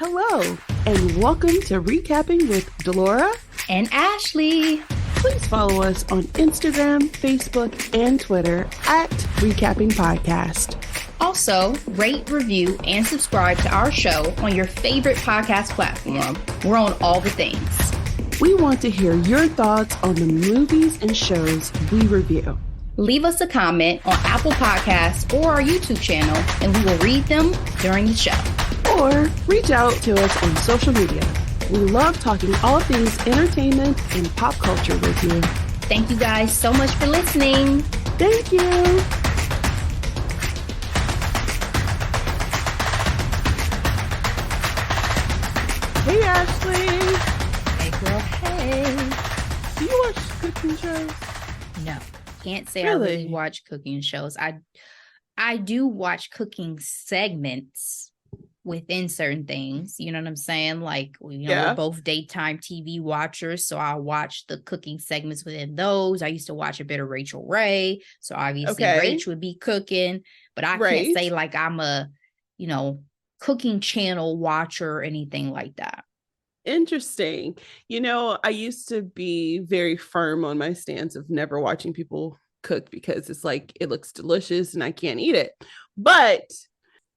Hello, and welcome to reCapping with Delora and Ashley. Please follow us on Instagram, Facebook, and Twitter at reCapping Podcast. Also, rate, review, and subscribe to our show on your favorite podcast platform. We're on all the things. We want to hear your thoughts on the movies and shows we review. Leave us a comment on Apple Podcasts or our YouTube channel, and we will read them during the show. Or reach out to us on social media. We love talking all things entertainment and pop culture with you. Thank you guys so much for listening. Thank you. Hey, Ashley. Hey, girl. Hey. Do you watch cooking shows? No, can't say Really? I really watch cooking shows. I do watch cooking segments within certain things. You know what I'm saying? Like, we're both daytime TV watchers, so I watch the cooking segments within those. I used to watch a bit of Rachel Ray, so obviously Rach would be cooking, but I can't say like I'm a, cooking channel watcher or anything like that. Interesting. I used to be very firm on my stance of never watching people cook because it's like it looks delicious and I can't eat it. But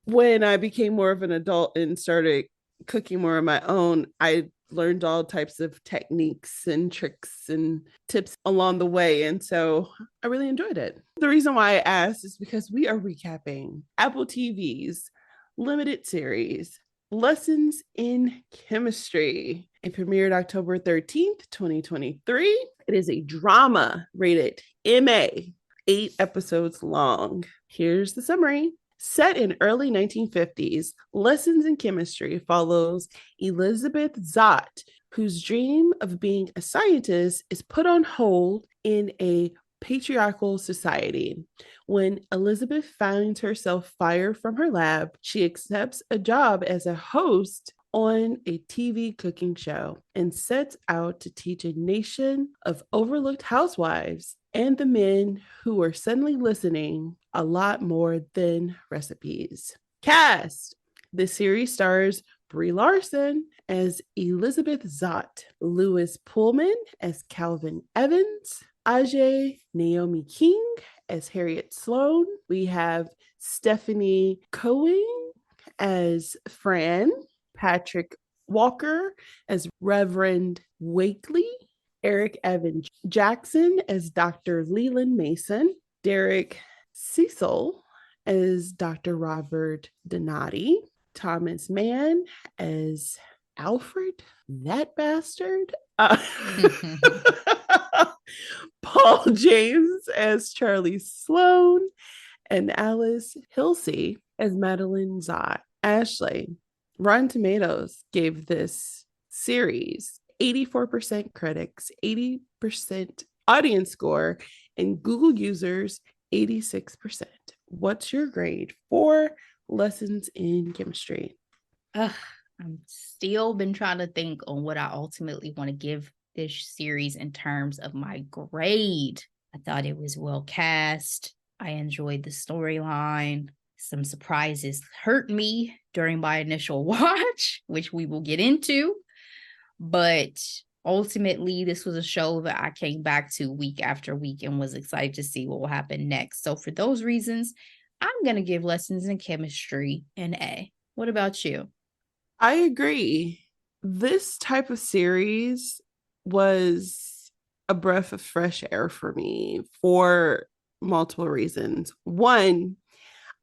when I became more of an adult and started cooking more on my own, I learned all types of techniques and tricks and tips along the way. And so I really enjoyed it. The reason why I asked is because we are recapping Apple TV's limited series, Lessons in Chemistry. It premiered October 13th, 2023. It is a drama rated MA, 8 episodes long. Here's the summary. Set in early 1950s, Lessons in Chemistry follows Elizabeth Zott, whose dream of being a scientist is put on hold in a patriarchal society. When Elizabeth finds herself fired from her lab, she accepts a job as a host on a TV cooking show and sets out to teach a nation of overlooked housewives and the men who are suddenly listening a lot more than recipes. Cast. The series stars Brie Larson as Elizabeth Zott, Louis Pullman as Calvin Evans, Ajay Naomi King as Harriet Sloan. We have Stephanie Cohen as Fran, Patrick Walker as Reverend Wakely, Eric Evan Jackson as Dr. Leland Mason, Derek Cecil as Dr. Robert Donati, Thomas Mann as Alfred, that bastard, Paul James as Charlie Sloan, and Alice Hilsey as Madeline Zott. Ashley, Rotten Tomatoes gave this series 84% critics, 80% audience score, and Google users 86%. What's your grade for Lessons in Chemistry? I'm still been trying to think on what I ultimately want to give this series in terms of my grade. I thought it was well cast. I enjoyed the storyline. Some surprises hurt me during my initial watch, which we will get into. But ultimately, this was a show that I came back to week after week and was excited to see what will happen next. So for those reasons, I'm going to give Lessons in Chemistry an A. What about you? I agree. This type of series was a breath of fresh air for me for multiple reasons. One,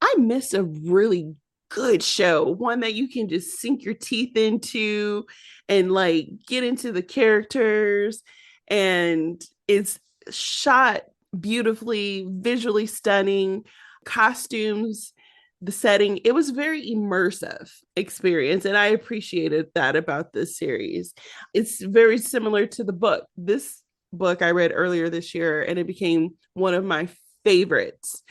I missed a really good show, one that you can just sink your teeth into and like get into the characters, and it's shot beautifully, visually stunning, costumes, the setting. It was a very immersive experience, and I appreciated that about this series. It's very similar to the book. This book I read earlier this year, and it became one of my favorites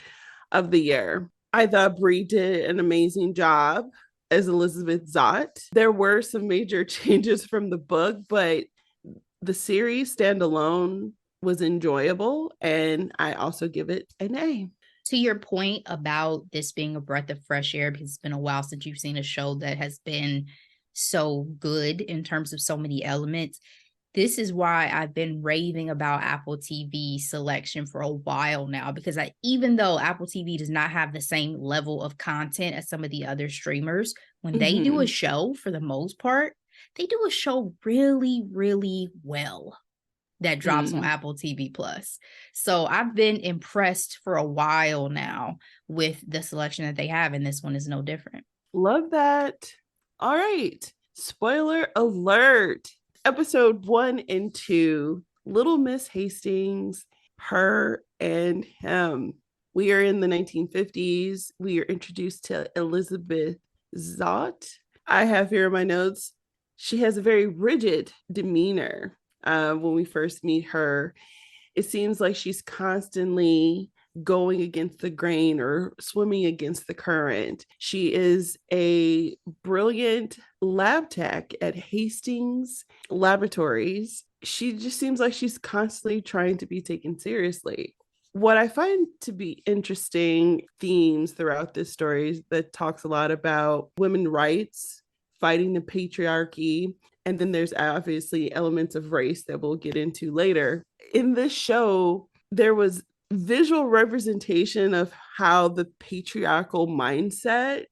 of the year. I thought Brie did an amazing job as Elizabeth Zott. There were some major changes from the book, but the series standalone was enjoyable, and I also give it an A. To your point about this being a breath of fresh air, because it's been a while since you've seen a show that has been so good in terms of so many elements. This is why I've been raving about Apple TV selection for a while now, because even though Apple TV does not have the same level of content as some of the other streamers, when they do a show, for the most part, they do a show really, really well that drops on Apple TV Plus. So I've been impressed for a while now with the selection that they have, and this one is no different. Love that. All right. Spoiler alert. Episode 1 and 2, Little Miss Hastings, Her and Him. We are in the 1950s. We are introduced to Elizabeth Zott. I have here in my notes, she has a very rigid demeanor. When we first meet her, it seems like she's constantly going against the grain or swimming against the current. She is a brilliant lab tech at Hastings Laboratories. She just seems like she's constantly trying to be taken seriously. What I find to be interesting themes throughout this story that talks a lot about women's rights, fighting the patriarchy, and then there's obviously elements of race that we'll get into later. In this show, there was visual representation of how the patriarchal mindset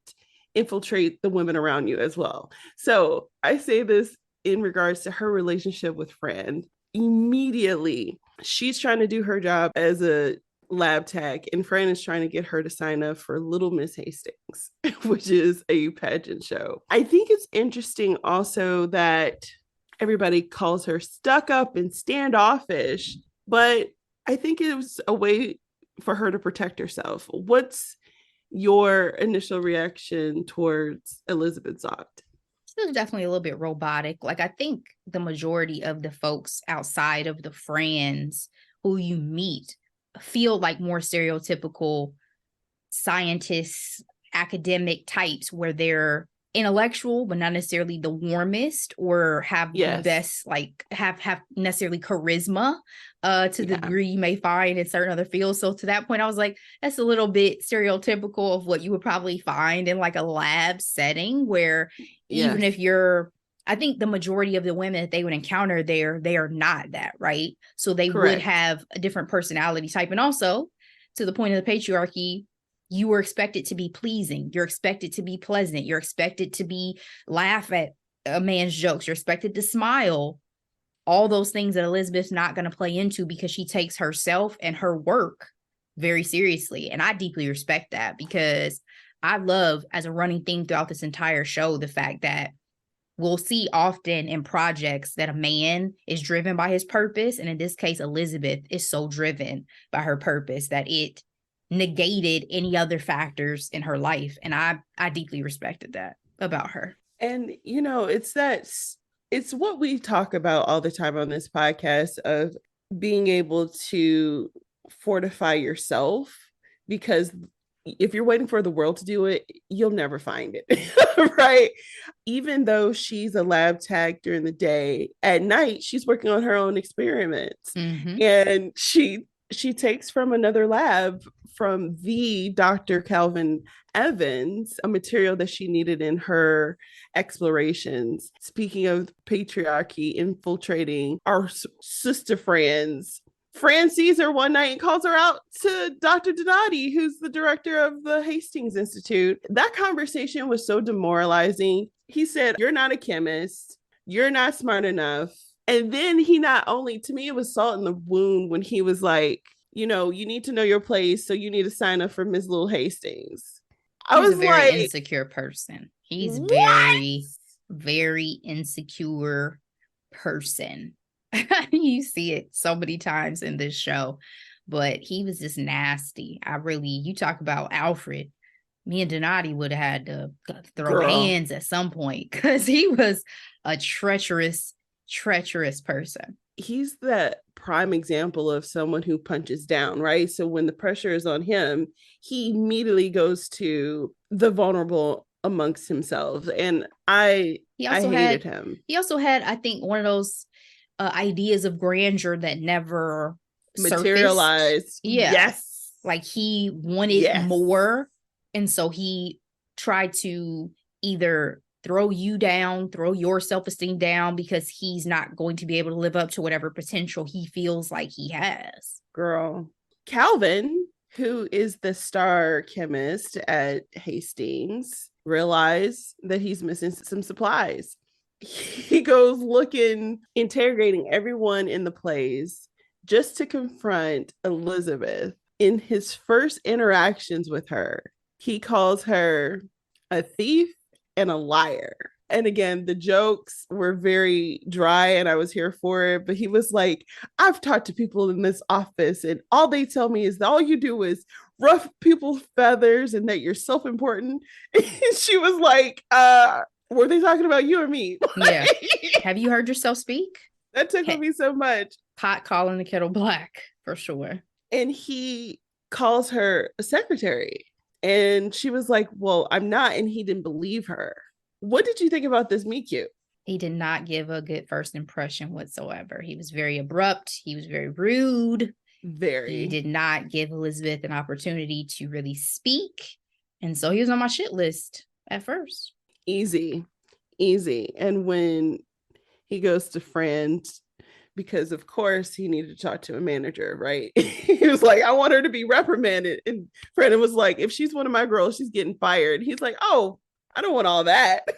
infiltrate the women around you as well. So I say this in regards to her relationship with Fran. Immediately, she's trying to do her job as a lab tech, and Fran is trying to get her to sign up for Little Miss Hastings, which is a pageant show. I think it's interesting also that everybody calls her stuck up and standoffish, but I think it was a way for her to protect herself. What's your initial reaction towards Elizabeth Zott? She was definitely a little bit robotic. Like, I think the majority of the folks outside of the friends who you meet feel like more stereotypical scientists, academic types, where they're intellectual but not necessarily the warmest, or have the best, like have necessarily charisma to the degree you may find in certain other fields. So to that point, I was like, that's a little bit stereotypical of what you would probably find in like a lab setting, where even if you're, I think the majority of the women that they would encounter there, they are not that, right? So they would have a different personality type. And also, to the point of the patriarchy, you were expected to be pleasing. You're expected to be pleasant. You're expected to be laugh at a man's jokes. You're expected to smile. All those things that Elizabeth's not going to play into, because she takes herself and her work very seriously. And I deeply respect that, because I love, as a running theme throughout this entire show, the fact that we'll see often in projects that a man is driven by his purpose. And in this case, Elizabeth is so driven by her purpose that it negated any other factors in her life. And I deeply respected that about her. And, you know, it's what we talk about all the time on this podcast, of being able to fortify yourself, because if you're waiting for the world to do it, you'll never find it, right? Even though she's a lab tech during the day, at night, she's working on her own experiments. And she takes from another lab, from the Dr. Calvin Evans, a material that she needed in her explorations. Speaking of patriarchy infiltrating our sister friends, Fran sees her one night and calls her out to Dr. Donati, who's the director of the Hastings Institute. That conversation was so demoralizing. He said, "You're not a chemist. You're not smart enough." And then he not only, to me, it was salt in the wound when he was like, you know, you need to know your place, so you need to sign up for Miss Little Hastings. He's a very insecure person. He's very, very insecure person. You see it so many times in this show, but he was just nasty. You talk about Alfred, me and Donati would have had to throw hands at some point, because he was a treacherous person. He's the prime example of someone who punches down, right? So when the pressure is on him, he immediately goes to the vulnerable amongst himself. And I hated him. He also had, I think, one of those ideas of grandeur that never materialized. Surfaced. Yes. Like he wanted more. And so he tried to either throw you down, throw your self-esteem down because he's not going to be able to live up to whatever potential he feels like he has. Girl. Calvin, who is the star chemist at Hastings, realized that he's missing some supplies. He goes looking, interrogating everyone in the place just to confront Elizabeth. In his first interactions with her, he calls her a thief and a liar. And again, the jokes were very dry and I was here for it. But he was like, I've talked to people in this office and all they tell me is that all you do is ruff people's feathers and that you're self-important. And she was like, were they talking about you or me? Yeah. Have you heard yourself speak? That tickled me so much. Pot calling the kettle black, for sure. And he calls her a secretary. And she was like, well, I'm not. And he didn't believe her. What did you think about this meet cute? He did not give a good first impression whatsoever. He was very abrupt. He was very rude. Very. He did not give Elizabeth an opportunity to really speak. And so he was on my shit list at first. Easy. And when he goes to Fran, because of course he needed to talk to a manager, right? He was like, I want her to be reprimanded. And Fran was like, if she's one of my girls, she's getting fired. He's like, oh, I don't want all that.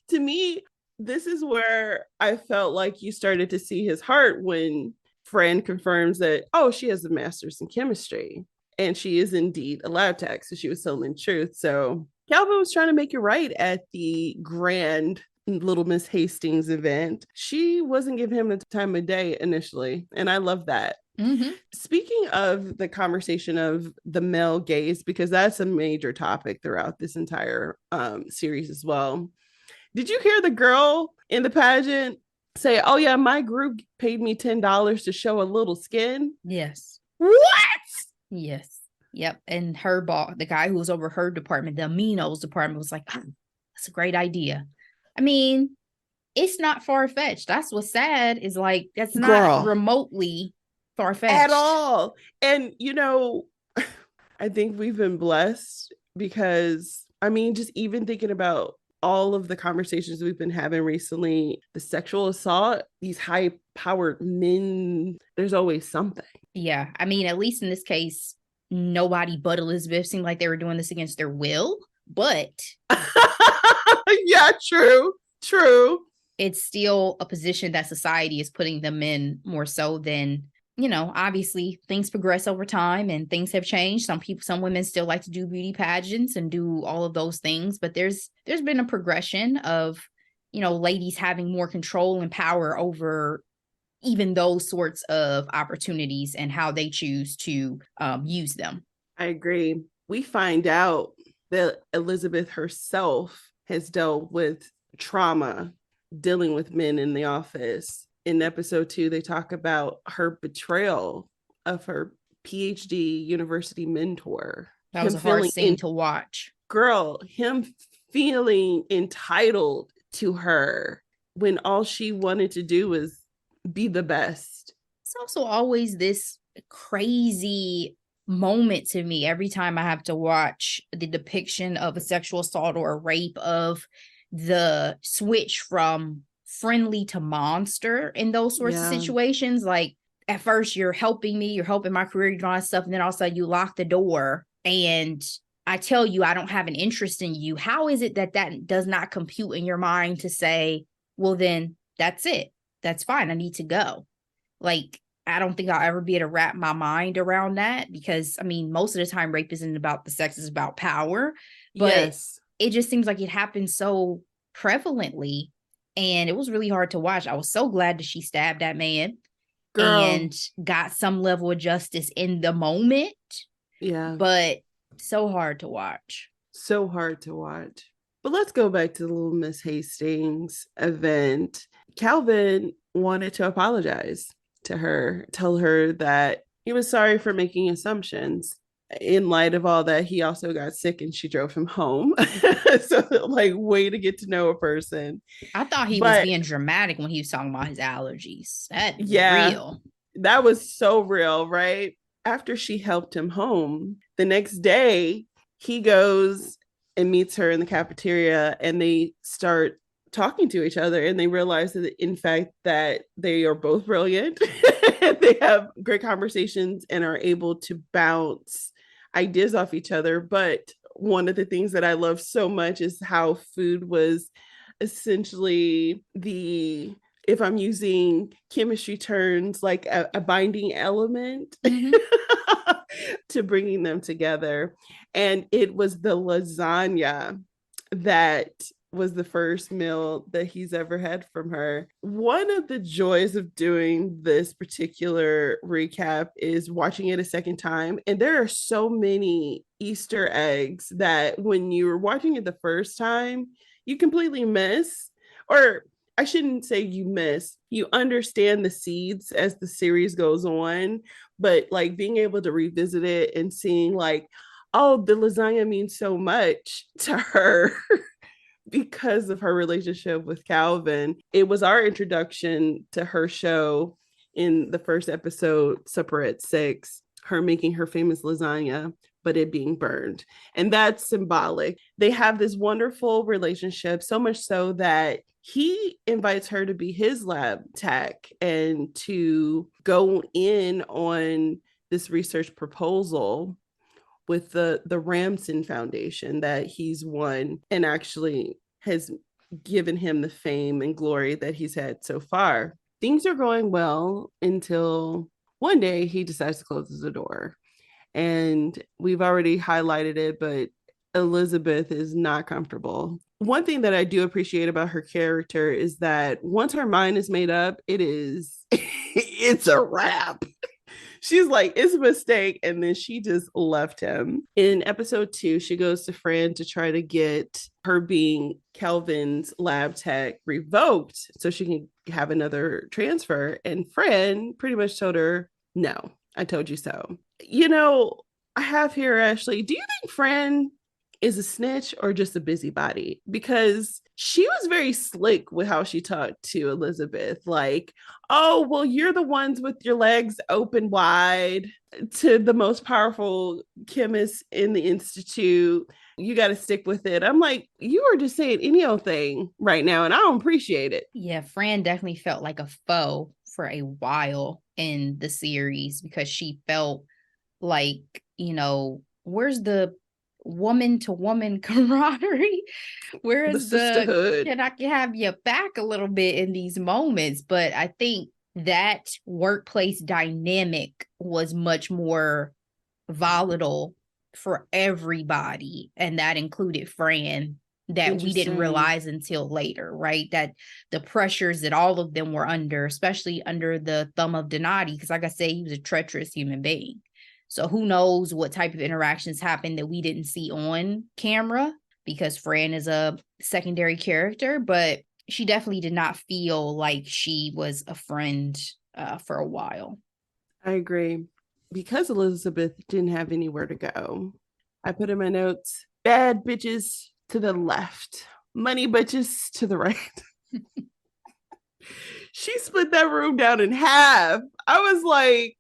To me, this is where I felt like you started to see his heart when Fran confirms that, oh, she has a master's in chemistry and she is indeed a lab tech. So she was telling the truth. So Calvin was trying to make it right at the grand Little Miss Hastings event. She wasn't giving him the time of day initially. And I love that. Mm-hmm. Speaking of the conversation of the male gaze, because that's a major topic throughout this entire series as well. Did you hear the girl in the pageant say, oh yeah, my group paid me $10 to show a little skin? Yes. What? Yes. Yep. And her boss, the guy who was over her department, the Aminos department, was like, oh, that's a great idea. I mean, it's not far-fetched. That's what's sad is like, that's not remotely far-fetched at all. And, you know, I think we've been blessed because, I mean, just even thinking about all of the conversations we've been having recently, the sexual assault, these high-powered men, there's always something. Yeah. I mean, at least in this case, nobody but Elizabeth seemed like they were doing this against their will, but yeah, true. It's still a position that society is putting them in more so than, you know, obviously things progress over time and things have changed. Some women still like to do beauty pageants and do all of those things, but there's been a progression of, you know, ladies having more control and power over even those sorts of opportunities and how they choose to use them. I agree. We find out that Elizabeth herself has dealt with trauma dealing with men in the office. In episode 2, they talk about her betrayal of her PhD university mentor. That was a hard scene to watch. Girl, him feeling entitled to her when all she wanted to do was be the best. It's also always this crazy moment to me every time I have to watch the depiction of a sexual assault or a rape, of the switch from friendly to monster in those sorts of situations. Like, at first you're helping me, you're helping my career, you're doing all that stuff, and then all of a sudden you lock the door and I tell you I don't have an interest in you. How is it that does not compute in your mind to say, well, then that's it, that's fine, I need to go? Like, I don't think I'll ever be able to wrap my mind around that, because I mean, most of the time rape isn't about the sex, it's about power. But it just seems like it happens so prevalently, and it was really hard to watch. I was so glad that she stabbed that man. Girl. And got some level of justice in the moment. Yeah. But so hard to watch. So hard to watch. But let's go back to the Little Miss Hastings event. Calvin wanted to apologize to her, tell her that he was sorry for making assumptions. In light of all that, he also got sick and she drove him home. So, like, way to get to know a person. I thought he was being dramatic when he was talking about his allergies. That's real. That was so real, right? After she helped him home, the next day, he goes and meets her in the cafeteria, and they start talking to each other, and they realize that in fact that they are both brilliant. They have great conversations and are able to bounce ideas off each other. But one of the things that I love so much is how food was essentially the, if I'm using chemistry terms, like a binding element Mm-hmm. to bringing them together. And it was the lasagna that was the first meal that he's ever had from her. One of the joys of doing this particular recap is watching it a second time. And there are so many Easter eggs that when you were watching it the first time, you completely miss, or I shouldn't say you miss, you understand the seeds as the series goes on, but like being able to revisit it and seeing like, oh, the lasagna means so much to her because of her relationship with Calvin. It was our introduction to her show in the first episode, Supper at Six, her making her famous lasagna, but it being burned. And that's symbolic. They have this wonderful relationship, so much so that he invites her to be his lab tech and to go in on this research proposal with the Ramson Foundation that he's won, and actually has given him the fame and glory that he's had so far. Things are going well until one day he decides to close the door. And we've already highlighted it, but Elizabeth is not comfortable. One thing that I do appreciate about her character is that once her mind is made up, it is it's a wrap. She's like, it's a mistake. And then she just left him. In episode 2, she goes to Fran to try to get her being Calvin's lab tech revoked so she can have another transfer. And Fran pretty much told her, no, I told you so. You know, I have here, Ashley, do you think Fran is a snitch or just a busybody? Because she was very slick with how she talked to Elizabeth. Like, oh, well, you're the ones with your legs open wide to the most powerful chemist in the Institute. You got to stick with it. I'm like, you are just saying any old thing right now, and I don't appreciate it. Yeah, Fran definitely felt like a foe for a while in the series because she felt like, where's the woman to woman camaraderie? The Where's sisterhood. can I have your back a little bit in these moments? But I think that workplace dynamic was much more volatile for everybody. And that included Fran, that we didn't realize until later, right? That the pressures that all of them were under, especially under the thumb of Donati, because like I said, he was a treacherous human being. So who knows what type of interactions happened that we didn't see on camera, because Fran is a secondary character, but she definitely did not feel like she was a friend for a while. I agree. Because Elizabeth didn't have anywhere to go, I put in my notes, bad bitches to the left, money bitches to the right. She split that room down in half. I was like,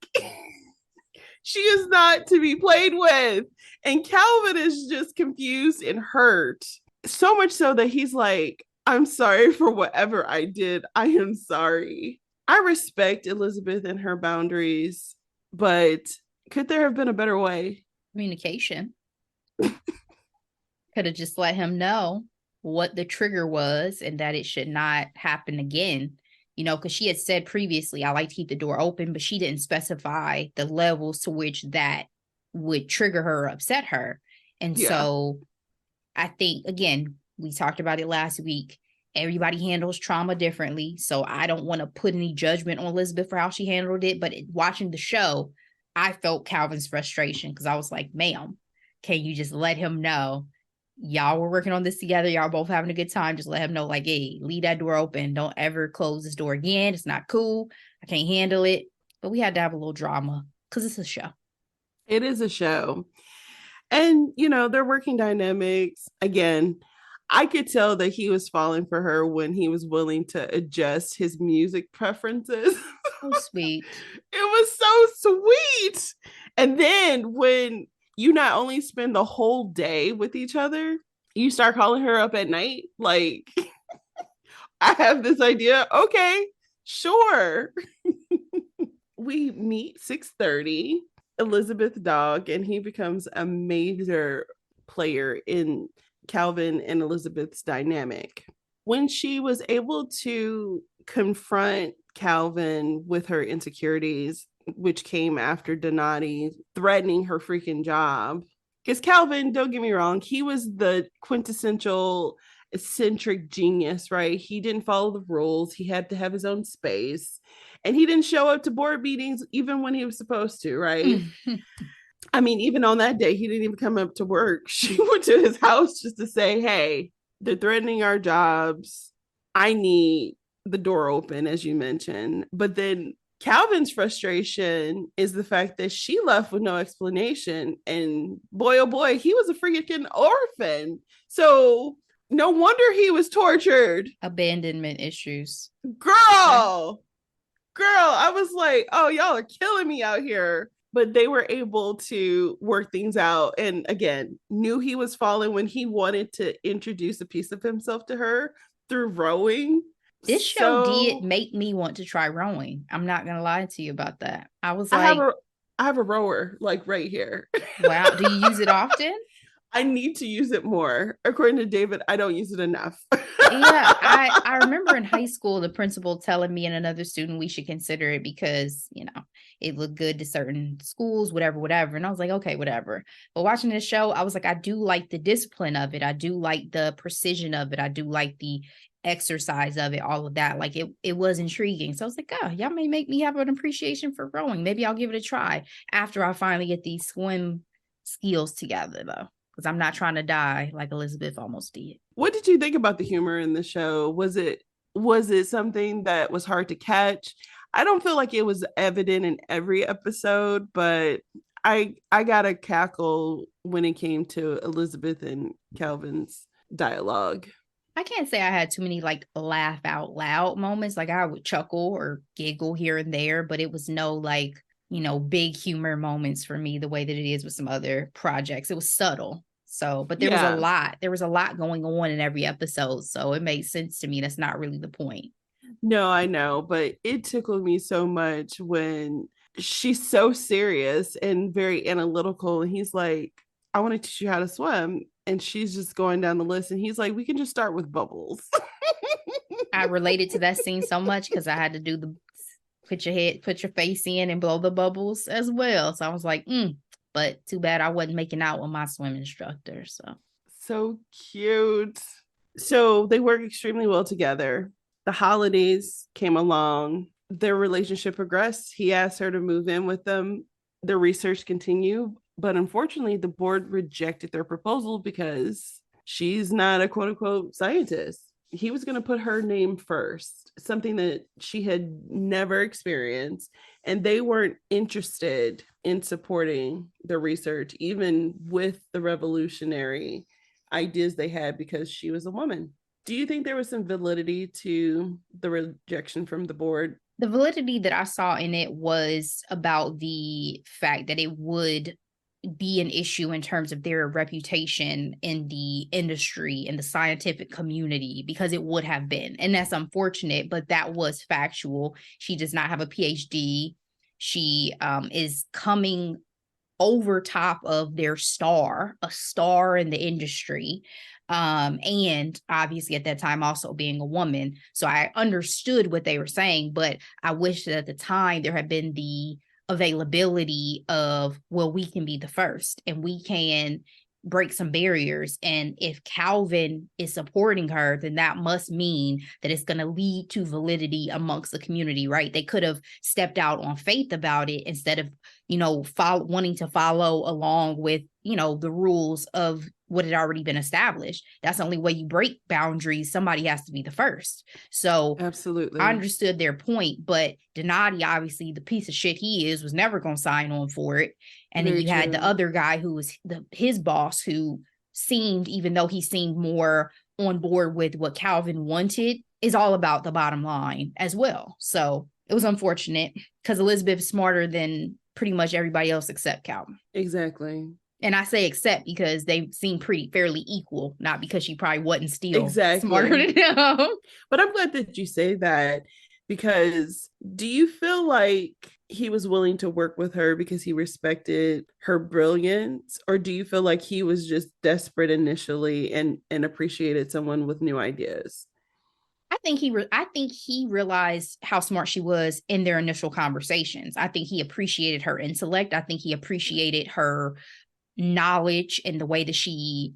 she is not to be played with. And Calvin is just confused and hurt. So much so that he's like, I'm sorry for whatever I did. I am sorry. I respect Elizabeth and her boundaries, but could there have been a better way? Communication. Could have just let him know what the trigger was and that it should not happen again. Because she had said previously, I like to keep the door open, but she didn't specify the levels to which that would trigger her or upset her. And so I think, again, we talked about it last week. Everybody handles trauma differently. So I don't want to put any judgment on Elizabeth for how she handled it. But watching the show, I felt Calvin's frustration because I was like, ma'am, can you just let him know? Y'all were working on this together. Y'all both having a good time. Just let him know, like, hey, leave that door open. Don't ever close this door again. It's not cool. I can't handle it. But we had to have a little drama because it's a show. It is a show. And, their working dynamics, again, I could tell that he was falling for her when he was willing to adjust his music preferences. So sweet. It was so sweet. And then when you not only spend the whole day with each other, You start calling her up at night, like, I have this idea. Okay, sure. We meet 6:30, Elizabeth Dog, and he becomes a major player in Calvin and Elizabeth's dynamic. When she was able to confront Calvin with her insecurities, which came after Donati threatening her freaking job, because Calvin, don't get me wrong, he was the quintessential eccentric genius, right? He didn't follow the rules. He had to have his own space. And he didn't show up to board meetings even when he was supposed to, right? I mean, even on that day, he didn't even come up to work. She went to his house just to say, hey, they're threatening our jobs. I need the door open, as you mentioned. But then Calvin's frustration is the fact that she left with no explanation. And boy, oh boy, he was a freaking orphan. So no wonder he was tortured. Abandonment issues. Girl, I was like, oh, y'all are killing me out here. But they were able to work things out. And again, knew he was falling when he wanted to introduce a piece of himself to her through rowing. This show did make me want to try rowing. I'm not going to lie to you about that. I was like, I have a rower like right here. Wow. Do you use it often? I need to use it more. According to David, I don't use it enough. Yeah, I remember in high school, the principal telling me and another student we should consider it because, you know, it looked good to certain schools, whatever. And I was like, okay, whatever. But watching this show, I was like, I do like the discipline of it. I do like the precision of it. I do like the exercise of it, all of that. Like it was intriguing. So I was like, oh, y'all may make me have an appreciation for rowing. Maybe I'll give it a try after I finally get these swim skills together, though. Because I'm not trying to die like Elizabeth almost did. What did you think about the humor in the show? Was it something that was hard to catch? I don't feel like it was evident in every episode, but I got a cackle when it came to Elizabeth and Calvin's dialogue. I can't say I had too many like laugh out loud moments. Like I would chuckle or giggle here and there, but it was no like, you know, big humor moments for me the way that it is with some other projects. It was subtle. So, but there was a lot going on in every episode. So it made sense to me. That's not really the point. No, I know, but it tickled me so much when she's so serious and very analytical. And he's like, I want to teach you how to swim. And she's just going down the list. And he's like, we can just start with bubbles. I related to that scene so much because I had to do the put your face in and blow the bubbles as well. So I was like, but too bad I wasn't making out with my swim instructor. So cute. So they work extremely well together. The holidays came along. Their relationship progressed. He asked her to move in with them. Their research continued. But unfortunately, the board rejected their proposal because she's not a quote unquote scientist. He was going to put her name first, something that she had never experienced. And they weren't interested in supporting the research, even with the revolutionary ideas they had, because she was a woman. Do you think there was some validity to the rejection from the board? The validity that I saw in it was about the fact that it would be an issue in terms of their reputation in the industry and the scientific community, because it would have been. And that's unfortunate, but that was factual. She does not have a PhD. She is coming over top of their star, a star in the industry. And obviously at that time also being a woman. So I understood what they were saying, but I wish that at the time there had been the availability of, well, we can be the first and we can break some barriers. And if Calvin is supporting her, then that must mean that it's going to lead to validity amongst the community, right? They could have stepped out on faith about it instead of, you know, wanting to follow along with, you know, the rules of what had already been established. That's the only way you break boundaries. Somebody has to be the first. So absolutely, I understood their point, but Donati, obviously the piece of shit he is, was never going to sign on for it. And then you had the other guy who was his boss, who seemed, even though he seemed more on board with what Calvin wanted, is all about the bottom line as well. So it was unfortunate because Elizabeth is smarter than pretty much everybody else except Calvin. Exactly. And I say except because they seem pretty fairly equal, not because she probably wasn't still smarter Exactly. than him. But I'm glad that you say that, because do you feel like he was willing to work with her because he respected her brilliance, or do you feel like he was just desperate initially and appreciated someone with new ideas? I think he realized how smart she was in their initial conversations. I think he appreciated her intellect. I think he appreciated her knowledge and the way that she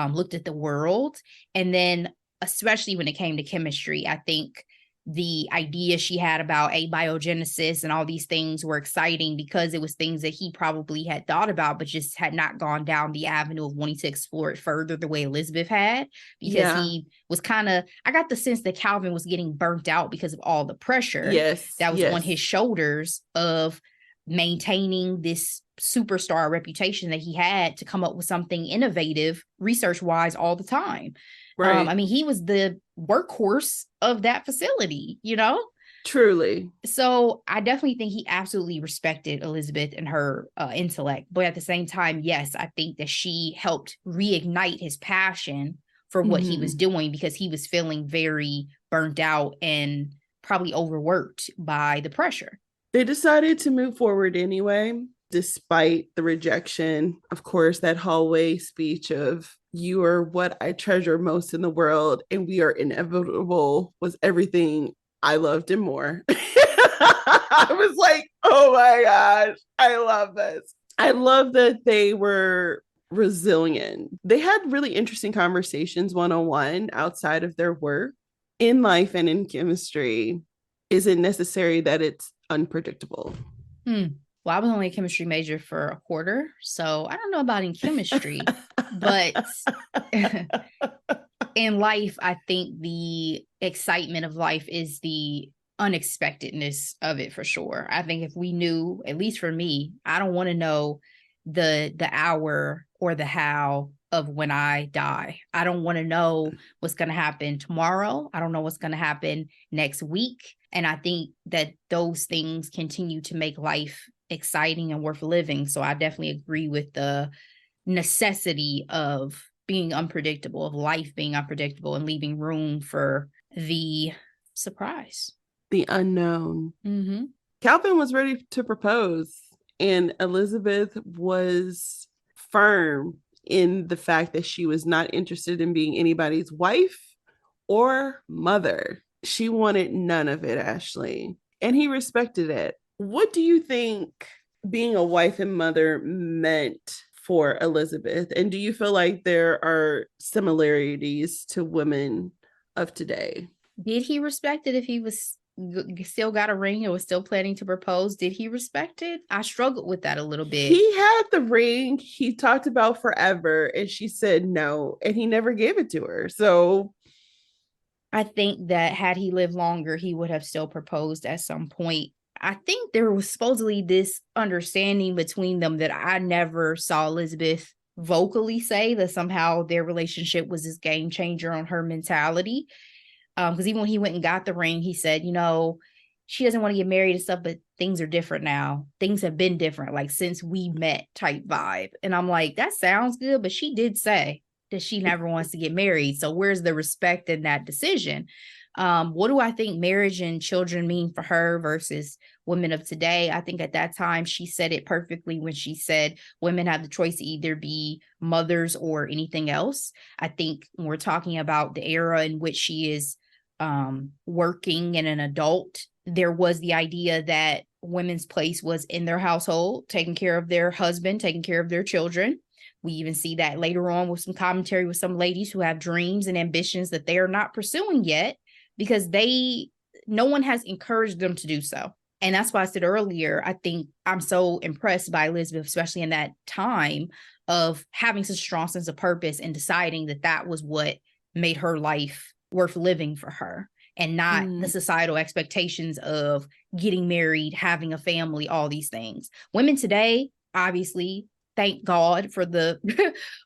looked at the world. And then, especially when it came to chemistry, I think the idea she had about abiogenesis and all these things were exciting because it was things that he probably had thought about, but just had not gone down the avenue of wanting to explore it further the way Elizabeth had, because Yeah. he was kind of, I got the sense that Calvin was getting burnt out because of all the pressure Yes. that was on Yes. his shoulders of maintaining this superstar reputation that he had to come up with something innovative research wise all the time. I Right. mean, he was the workhorse of that facility, you know? Truly. So I definitely think he absolutely respected Elizabeth and her intellect. But at the same time, yes, I think that she helped reignite his passion for what he was Mhm. doing, because he was feeling very burnt out and probably overworked by the pressure. They decided to move forward anyway, despite the rejection. Of course, that hallway speech of, "You are what I treasure most in the world, and we are inevitable," was everything I loved and more. I was like, oh my gosh, I love this. I love that they were resilient. They had really interesting conversations one on one outside of their work. In life and in chemistry, is it necessary that it's unpredictable? Hmm. Well, I was only a chemistry major for a quarter, so I don't know about in chemistry, but in life, I think the excitement of life is the unexpectedness of it for sure. I think if we knew, at least for me, I don't want to know the hour or the how of when I die. I don't want to know what's going to happen tomorrow. I don't know what's going to happen next week. And I think that those things continue to make life exciting and worth living. So I definitely agree with the necessity of being unpredictable, of life being unpredictable, and leaving room for the surprise. The unknown. Mm-hmm. Calvin was ready to propose, and Elizabeth was firm in the fact that she was not interested in being anybody's wife or mother. She wanted none of it, Ashley, and he respected it. What do you think being a wife and mother meant for Elizabeth? And do you feel like there are similarities to women of today? Did he respect it if he was still got a ring and was still planning to propose? Did he respect it? I struggled with that a little bit. He had the ring he talked about forever, and she said no, and he never gave it to her. So I think that had he lived longer, he would have still proposed at some point. I think there was supposedly this understanding between them that I never saw Elizabeth vocally say, that somehow their relationship was this game changer on her mentality. Because even when he went and got the ring, he said, you know, she doesn't want to get married and stuff, but things are different now. Things have been different, like since we met type vibe. And I'm like, that sounds good, but she did say that she never wants to get married. So where's the respect in that decision? What do I think marriage and children mean for her versus women of today? I think at that time she said it perfectly when she said women have the choice to either be mothers or anything else. I think when we're talking about the era in which she is working and an adult, there was the idea that women's place was in their household, taking care of their husband, taking care of their children. We even see that later on with some commentary with some ladies who have dreams and ambitions that they are not pursuing yet because no one has encouraged them to do so. And that's why I said earlier, I think I'm so impressed by Elizabeth, especially in that time of having such a strong sense of purpose and deciding that that was what made her life worth living for her, and not the societal expectations of getting married, having a family, all these things. Women today, obviously, thank God for the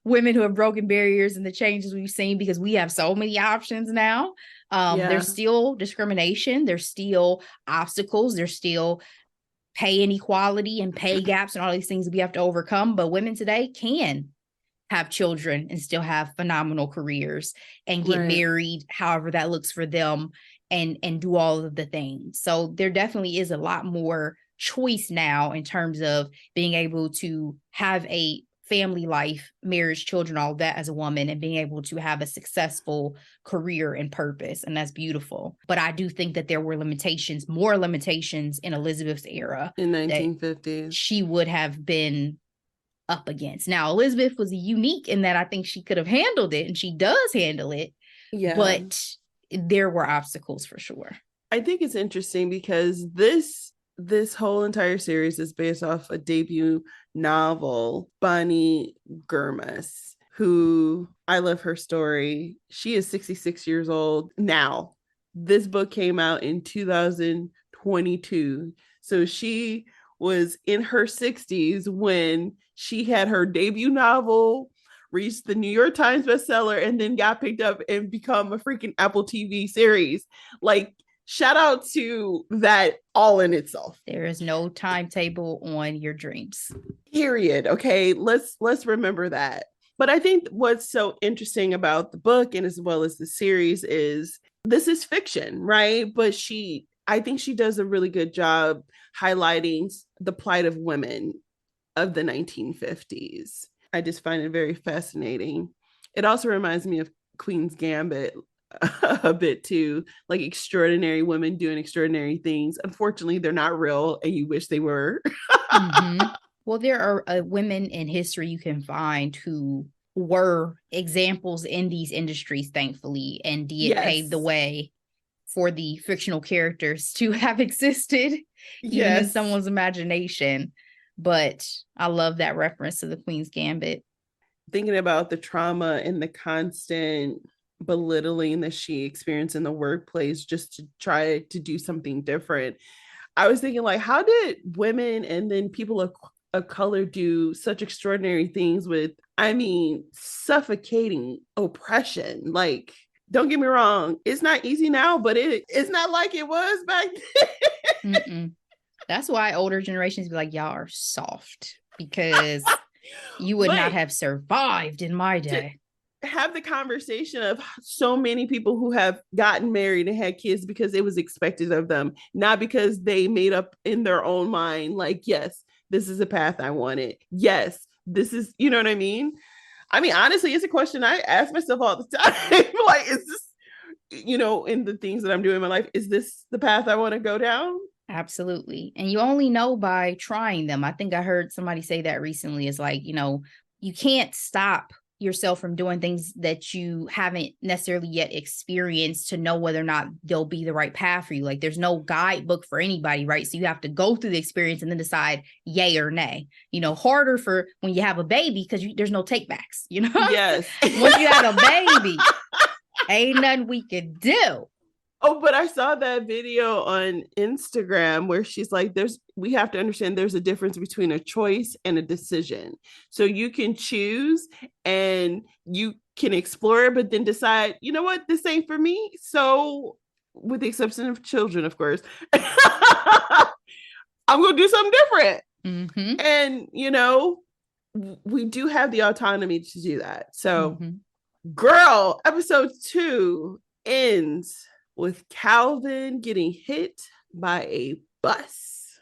women who have broken barriers and the changes we've seen, because we have so many options now. yeah. There's still discrimination. There's still obstacles. There's still pay inequality and pay gaps and all these things we have to overcome. But women today can have children and still have phenomenal careers and get married, however that looks for them, and do all of the things. So there definitely is a lot more choice now in terms of being able to have a family life, marriage, children, all that as a woman, and being able to have a successful career and purpose. And that's beautiful. But I do think that there were limitations, more limitations in Elizabeth's era in 1950s she would have been up against. Now, Elizabeth was unique in that I think she could have handled it, and she does handle it. Yeah. But there were obstacles for sure. I think it's interesting because this whole entire series is based off a debut novel, Bonnie Gurmas, who I love her story. She is 66 years old now. This book came out in 2022. So she was in her 60s when she had her debut novel, reached the New York Times bestseller, and then got picked up and become a freaking Apple TV series. Like, shout out to that all in itself. There is no timetable on your dreams. Period. Okay, let's remember that. But I think what's so interesting about the book and as well as the series is this is fiction, right? But I think she does a really good job highlighting the plight of women of the 1950s. I just find it very fascinating. It also reminds me of Queen's Gambit a bit too, like extraordinary women doing extraordinary things. Unfortunately, they're not real and you wish they were. Mm-hmm. Well, there are women in history you can find who were examples in these industries, thankfully, and did pave the way for the fictional characters to have existed, even in someone's imagination. But I love that reference to the Queen's Gambit. Thinking about the trauma and the constant belittling that she experienced in the workplace just to try to do something different. I was thinking, like, how did women and then people of color do such extraordinary things with, I mean, suffocating oppression? Like, don't get me wrong, it's not easy now, but it's not like it was back then. That's why older generations be like, y'all are soft, because you would not have survived in my day. Have the conversation of so many people who have gotten married and had kids because it was expected of them, not because they made up in their own mind, like, yes, this is a path I wanted. Yes, this is, you know what I mean? I mean, honestly, it's a question I ask myself all the time. Like, is this, you know, in the things that I'm doing in my life, is this the path I want to go down? Absolutely. And you only know by trying them. I think I heard somebody say that recently. It's like, you know, you can't stop yourself from doing things that you haven't necessarily yet experienced to know whether or not they'll be the right path for you. Like, there's no guidebook for anybody, right? So you have to go through the experience and then decide yay or nay. You know, harder for when you have a baby because there's no takebacks, you know? Yes. Once you have a baby, ain't nothing we can do. Oh, but I saw that video on Instagram where she's like, we have to understand there's a difference between a choice and a decision. So you can choose and you can explore it, but then decide, you know what, this ain't for me. So with the exception of children, of course, I'm going to do something different. Mm-hmm. And, you know, we do have the autonomy to do that. So, girl, episode 2 ends with Calvin getting hit by a bus.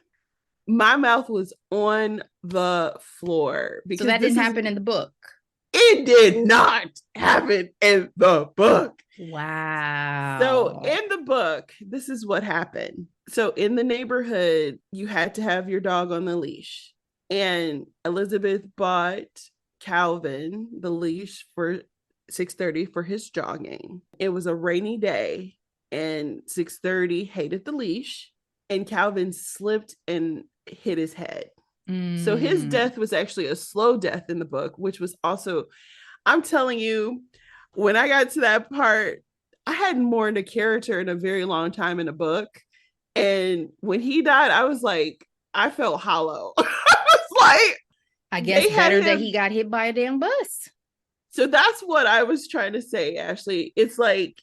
My mouth was on the floor. Because so that didn't happen in the book. It did not happen in the book. Wow. So in the book, this is what happened. So in the neighborhood, you had to have your dog on the leash. And Elizabeth bought Calvin the leash for $6.30 for his jogging. It was a rainy day. And $6.30 hated the leash, and Calvin slipped and hit his head. So his death was actually a slow death in the book, which was also, I'm telling you, when I got to that part, I hadn't mourned a character in a very long time in a book. And when he died, I was like, I felt hollow. I was like, I guess better that he got hit by a damn bus. So that's what I was trying to say, Ashley. It's like,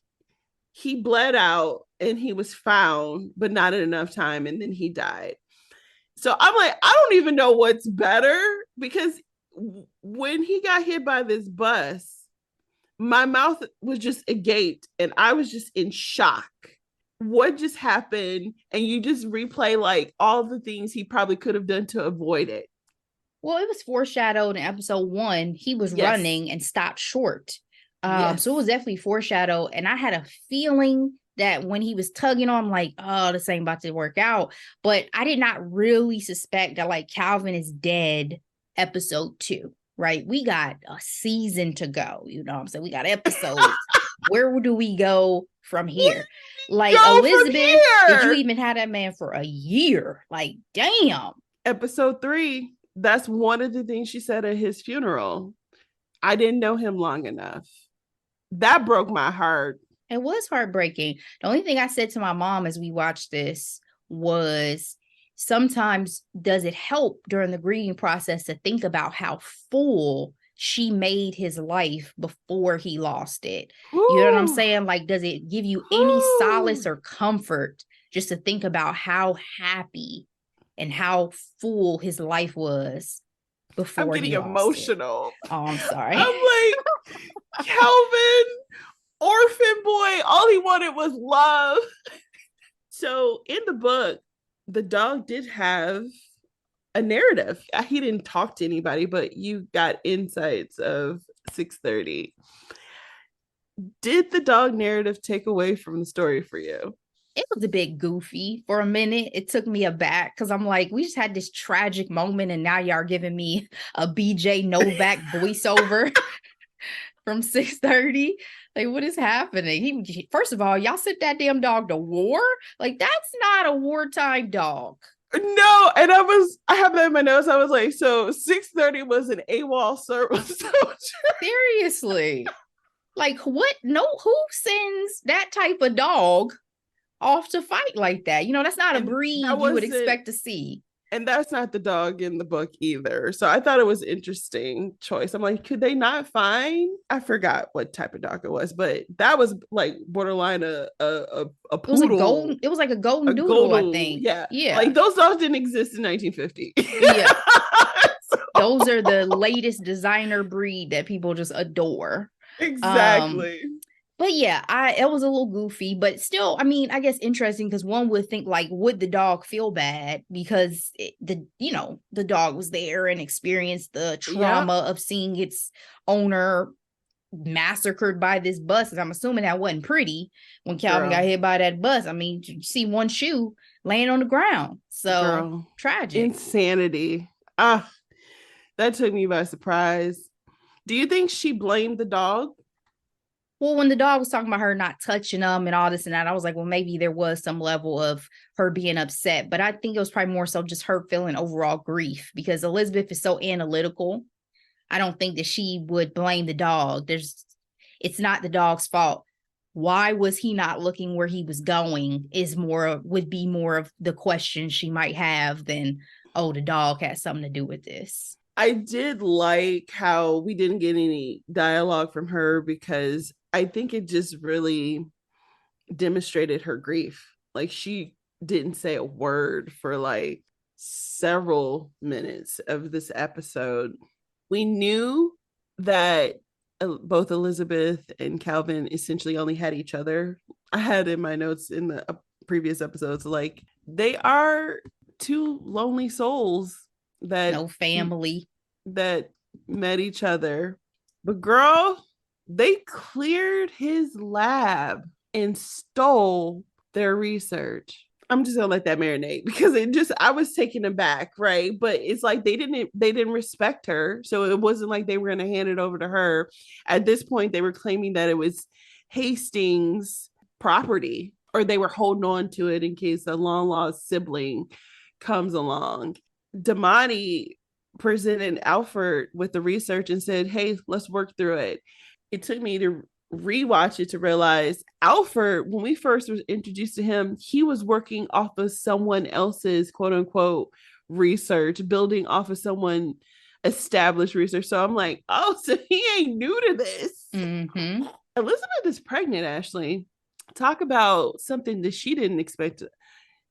he bled out and he was found, but not in enough time. And then he died. So I'm like, I don't even know what's better because when he got hit by this bus, my mouth was just agape and I was just in shock. What just happened? And you just replay like all the things he probably could have done to avoid it. Well, it was foreshadowed in episode 1. He was running and stopped short. So it was definitely foreshadowed. And I had a feeling that when he was tugging on, like, oh, this ain't about to work out. But I did not really suspect that like Calvin is dead episode 2, right? We got a season to go. You know what I'm saying? We got episodes. Where do we go from here? Like Elizabeth, did you even have that man for a year? Like, damn. Episode 3, that's one of the things she said at his funeral. I didn't know him long enough. That broke my heart. It was heartbreaking. The only thing I said to my mom as we watched this was, sometimes does it help during the grieving process to think about how full she made his life before he lost it? Ooh. You know what I'm saying? Like, does it give you any solace or comfort just to think about how happy and how full his life was before I'm getting emotional. Oh, I'm sorry. I'm like, Calvin, orphan boy, all he wanted was love. So in the book, the dog did have a narrative. He didn't talk to anybody, but you got insights of 6:30. Did the dog narrative take away from the story for you? It was a bit goofy for a minute. It took me aback because I'm like, we just had this tragic moment and now y'all are giving me a BJ Novak voiceover from 6:30. Like, what is happening? First of all, y'all sent that damn dog to war? Like, that's not a wartime dog. No, and I have that in my notes. I was like, so 6:30 was an AWOL service soldier. Seriously. Like, what? No, who sends that type of dog off to fight like that? You know, that's not a breed you would expect to see. And that's not the dog in the book either. So I thought it was an interesting choice. I'm like, could they not find? I forgot what type of dog it was, but that was like borderline a poodle. It was like a golden doodle, I think. Yeah. Like those dogs didn't exist in 1950. Yeah. So. Those are the latest designer breed that people just adore. Exactly. But yeah, it was a little goofy, but still, I mean, I guess interesting because one would think like, would the dog feel bad because the dog was there and experienced the trauma of seeing its owner massacred by this bus. And I'm assuming that wasn't pretty when Calvin got hit by that bus. I mean, you see one shoe laying on the ground. So tragic. Insanity. That took me by surprise. Do you think she blamed the dog? Well, when the dog was talking about her not touching them and all this and that, I was like, well, maybe there was some level of her being upset. But I think it was probably more so just her feeling overall grief because Elizabeth is so analytical. I don't think that she would blame the dog. It's not the dog's fault. Why was he not looking where he was going would be more of the question she might have than, oh, the dog had something to do with this. I did like how we didn't get any dialogue from her because I think it just really demonstrated her grief. Like she didn't say a word for like several minutes of this episode. We knew that both Elizabeth and Calvin essentially only had each other. I had in my notes in the previous episodes, like they are two lonely souls that no family that met each other. But girl, they cleared his lab and stole their research. I'm just gonna let that marinate because I was taken aback, right? But it's like they didn't respect her. So it wasn't like they were gonna hand it over to her. At this point, they were claiming that it was Hastings' property, or they were holding on to it in case a long lost sibling comes along. Damani presented Alfred with the research and said, hey, let's work through it. It took me to rewatch it to realize Alfred, when we first were introduced to him, he was working off of someone else's quote unquote research, building off of someone established research. So I'm like, oh, so he ain't new to this. Mm-hmm. Elizabeth is pregnant, Ashley. Talk about something that she didn't expect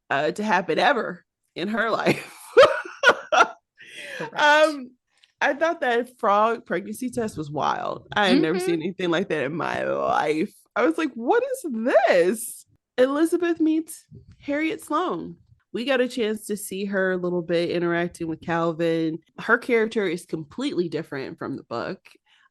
to happen ever in her life. Correct. I thought that frog pregnancy test was wild. I had never Mm-hmm. seen anything like that in my life. I was like, what is this? Elizabeth meets Harriet Sloane. We got a chance to see her a little bit interacting with Calvin. Her character is completely different from the book.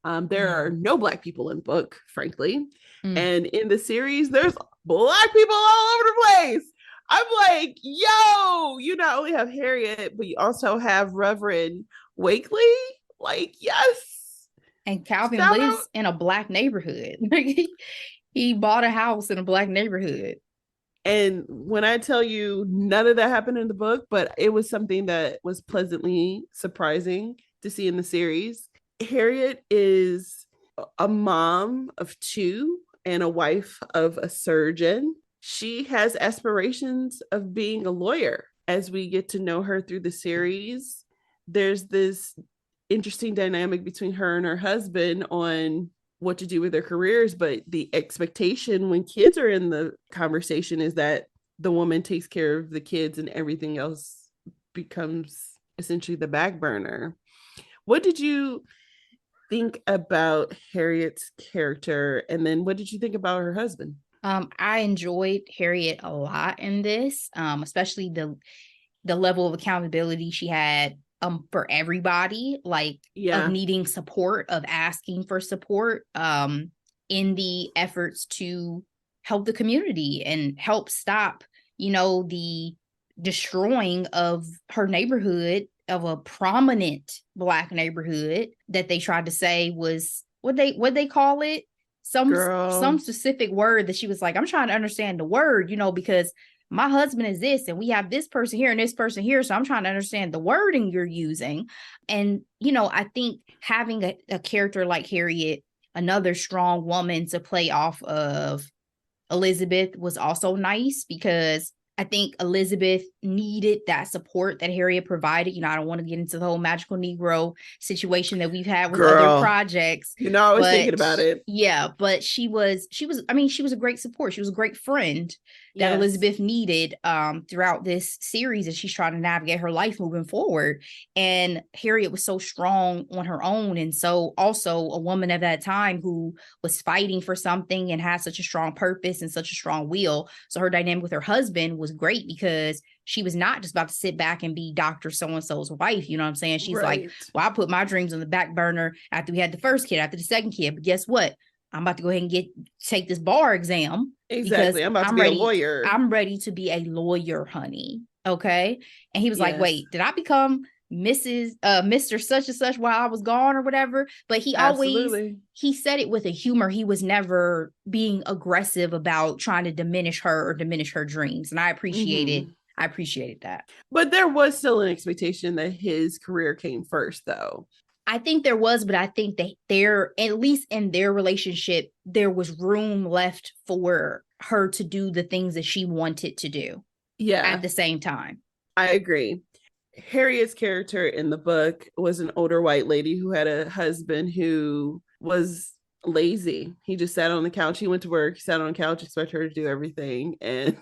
There are Mm. no Black people in the book, frankly. Mm. And in the series, there's Black people all over the place. I'm like, yo, you not only have Harriet, but you also have Reverend Wakely. Like, yes, And Calvin shout out. lives in a Black neighborhood. He bought a house in a Black neighborhood. And when I tell you none of that happened in the book, but it was something that was pleasantly surprising to see in the series. Harriet is a mom of two and a wife of a surgeon. She has aspirations of being a lawyer. As we get to know her through the series, there's this interesting dynamic between her and her husband on what to do with their careers, but the expectation when kids are in the conversation is that the woman takes care of the kids and everything else becomes essentially the back burner. What did you think about Harriet's character, and then what did you think about her husband? I enjoyed Harriet a lot in this, especially the level of accountability she had for everybody, like of Yeah, needing support, of asking for support, in the efforts to help the community and help stop, the destroying of her neighborhood, of a prominent Black neighborhood that they tried to say was what they call it, some girl, specific word that she was like, I'm trying to understand the word, because my husband is this and we have this person here and this person here, so I'm trying to understand the wording you're using. And I think having a character like Harriet, another strong woman to play off of Elizabeth, was also nice, because I think Elizabeth needed that support that Harriet provided. I don't want to get into the whole magical Negro situation that we've had with other girl, projects, I was thinking but about it. yeah, but she was a great support. She was a great friend that Yes, Elizabeth needed throughout this series as she's trying to navigate her life moving forward. And Harriet was so strong on her own, and so also a woman at that time who was fighting for something and had such a strong purpose and such a strong will. So her dynamic with her husband was great, because she was not just about to sit back and be Dr. So-and-so's wife. You know what I'm saying? She's like, right. well, I put my dreams on the back burner after we had the first kid, after the second kid. But guess what? I'm about to go ahead and take this bar exam, because Exactly. I'm about to be a lawyer. I'm ready to be a lawyer, honey. Okay. And he was like, Yes, wait, did I become Mr. Such and Such while I was gone or whatever? But absolutely. he said it with a humor. He was never being aggressive about trying to diminish her or diminish her dreams. And Mm-hmm. I appreciated that. But there was still an expectation that his career came first, though. I think there was, but I think that at least in their relationship, there was room left for her to do the things that she wanted to do at Yeah, the same time. I agree. Harriet's character in the book was an older white lady who had a husband who was lazy. He just sat on the couch. He went to work, he sat on the couch, expected her to do everything. And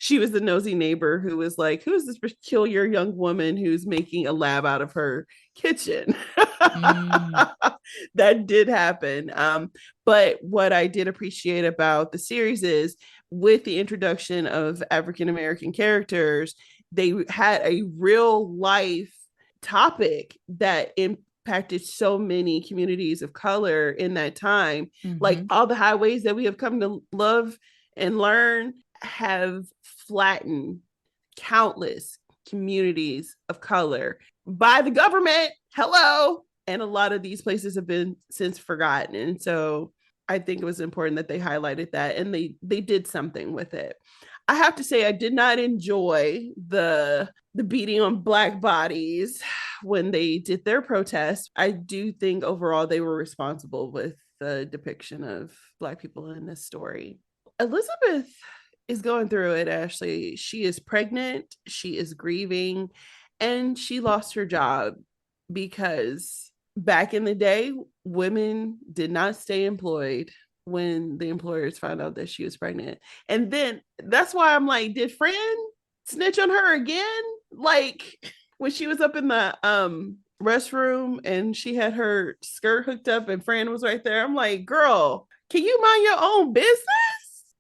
she was the nosy neighbor who was like, who is this peculiar young woman who's making a lab out of her kitchen? Mm. That did happen. But what I did appreciate about the series is with the introduction of African American characters, they had a real life topic that impacted so many communities of color in that time. Like Mm-hmm. all the highways that we have come to love and learn have flattened countless communities of color by the government. Hello. And a lot of these places have been since forgotten. And so I think it was important that they highlighted that and they did something with it. I have to say I did not enjoy the beating on black bodies when they did their protest. I do think overall they were responsible with the depiction of black people in this story. Elizabeth is going through it, Ashley. She is pregnant, she is grieving, and she lost her job because back in the day, women did not stay employed when the employers found out that she was pregnant. And then that's why I'm like, did Fran snitch on her again? Like, when she was up in the restroom and she had her skirt hooked up and Fran was right there. I'm like, girl, can you mind your own business?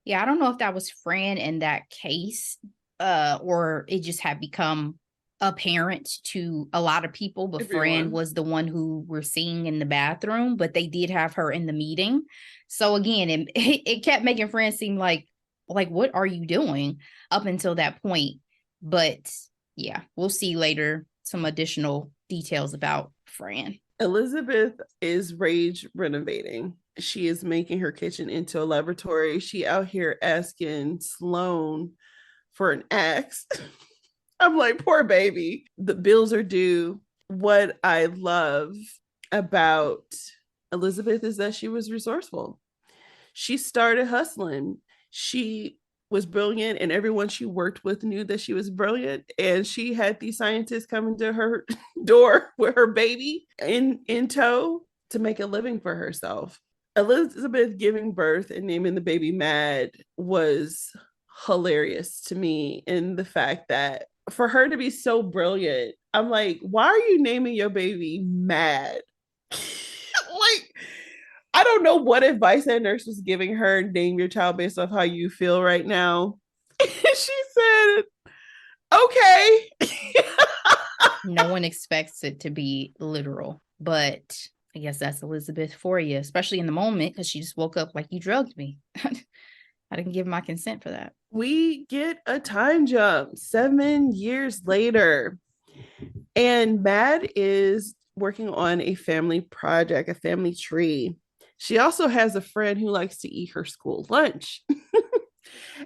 Yeah, I don't know if that was Fran in that case, or it just had become apparent to a lot of people, but Fran Everyone. was the one who we're seeing in the bathroom, but they did have her in the meeting. So again, it kept making Fran seem like what are you doing up until that point? But yeah, we'll see later some additional details about Fran. Elizabeth is rage renovating. She is making her kitchen into a laboratory. She out here asking Sloan for an axe. I'm like, poor baby. The bills are due. What I love about Elizabeth is that she was resourceful. She started hustling. She was brilliant, and everyone she worked with knew that she was brilliant. And she had these scientists coming to her door with her baby in tow to make a living for herself. Elizabeth giving birth and naming the baby Mad was hilarious to me, in the fact that for her to be so brilliant, I'm like, why are you naming your baby Mad? Like, I don't know what advice that nurse was giving her. Name your child based off how you feel right now. She said, okay. No one expects it to be literal, but I guess that's Elizabeth for you, especially in the moment because she just woke up like you drugged me. I didn't give my consent for that. We get a time jump 7 years later, and Mad is working on a family project, a family tree. She also has a friend who likes to eat her school lunch.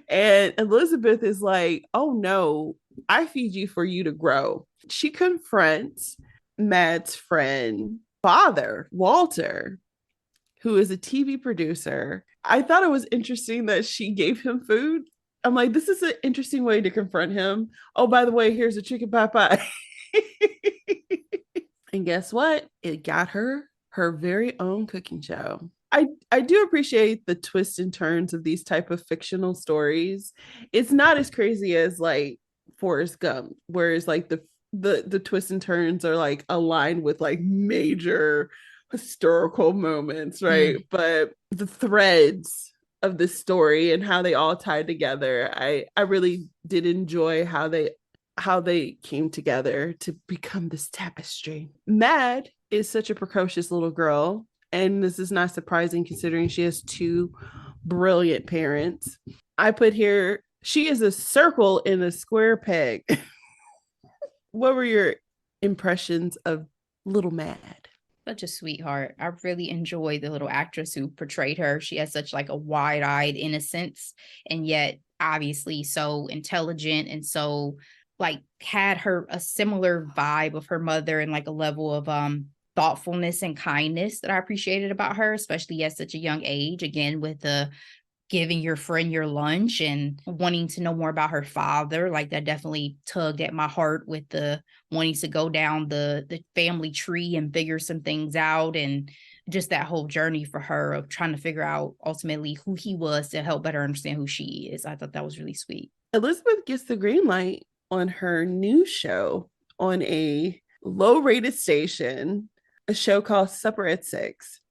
And Elizabeth is like, oh no, I feed you for you to grow. She confronts Mad's friend, father, Walter, who is a TV producer. I thought it was interesting that she gave him food. I'm like, this is an interesting way to confront him. Oh, by the way, here's a chicken pot pie. And guess what? It got her very own cooking show. I do appreciate the twists and turns of these type of fictional stories. It's not as crazy as like Forrest Gump, whereas like the twists and turns are like aligned with like major historical moments, right? Mm. But the threads of the story and how they all tied together, I really did enjoy how they came together to become this tapestry. Mad is such a precocious little girl, and this is not surprising considering she has two brilliant parents. I put here, she is a circle in a square peg. What were your impressions of Little Mad? Such a sweetheart. I really enjoy the little actress who portrayed her. She has such like a wide-eyed innocence, and yet obviously so intelligent and so like had her a similar vibe of her mother and like a level of thoughtfulness and kindness that I appreciated about her, especially at such a young age. Again, with the giving your friend your lunch and wanting to know more about her father, like that definitely tugged at my heart with the wanting to go down the family tree and figure some things out, and just that whole journey for her of trying to figure out ultimately who he was to help better understand who she is. I thought that was really sweet. Elizabeth gets the green light on her new show on a low rated station, a show called Supper at Six.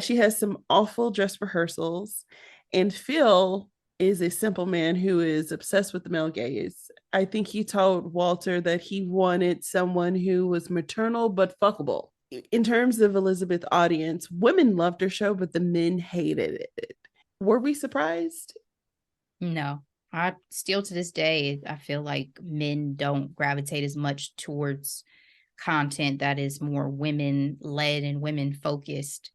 She has some awful dress rehearsals, and Phil is a simple man who is obsessed with the male gaze. I think he told Walter that he wanted someone who was maternal but fuckable. In terms of Elizabeth audience, women loved her show, but the men hated it. Were we surprised? No, I still to this day, I feel like men don't gravitate as much towards content that is more women led and women focused.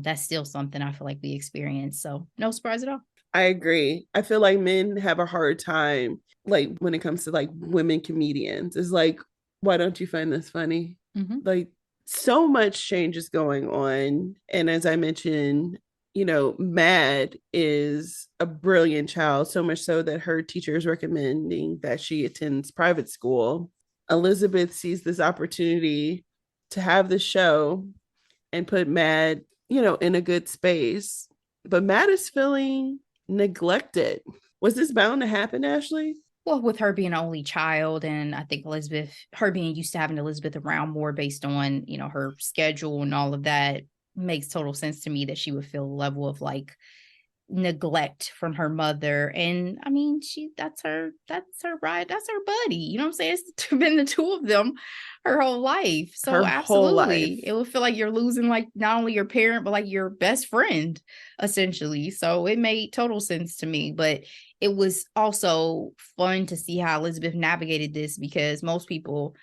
That's still something I feel like we experience. So no surprise at all. I agree. I feel like men have a hard time, like when it comes to like women comedians. It's like, why don't you find this funny? Mm-hmm. Like, so much change is going on. And as I mentioned, Mad is a brilliant child, so much so that her teacher is recommending that she attends private school. Elizabeth sees this opportunity to have the show and put Mad, in a good space. But Mad is feeling neglected. Was this bound to happen, Ashley? Well, with her being an only child, and I think Elizabeth, her being used to having Elizabeth around more based on, her schedule and all of that, makes total sense to me that she would feel a level of like neglect from her mother. And I mean, that's her right, that's her buddy, you know what I'm saying? It's been the two of them her whole life, so Her whole absolutely life. it would feel like you're losing like not only your parent but like your best friend essentially. So it made total sense to me, but it was also fun to see how Elizabeth navigated this, because most people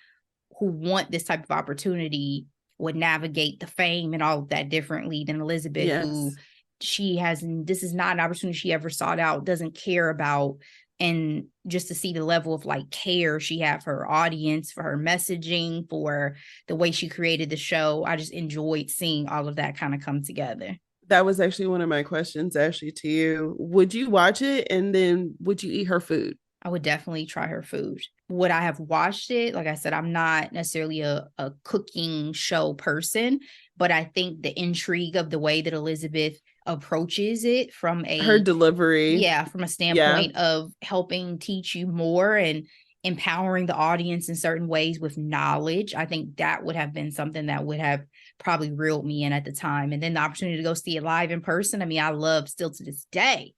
who want this type of opportunity would navigate the fame and all of that differently than Elizabeth, who Yes. this is not an opportunity she ever sought out, doesn't care about. And just to see the level of like care she had for her audience, for her messaging, for the way she created the show, I just enjoyed seeing all of that kind of come together. That was actually one of my questions, Ashley, to you. Would you watch it, and then would you eat her food? I would definitely try her food. Would I have watched it? Like I said, I'm not necessarily a cooking show person, but I think the intrigue of the way that Elizabeth approaches it Her delivery. from a Yeah, standpoint of helping teach you more and empowering the audience in certain ways with knowledge, I think that would have been something that would have probably reeled me in at the time. And then the opportunity to go see it live in person. I mean, I love still to this day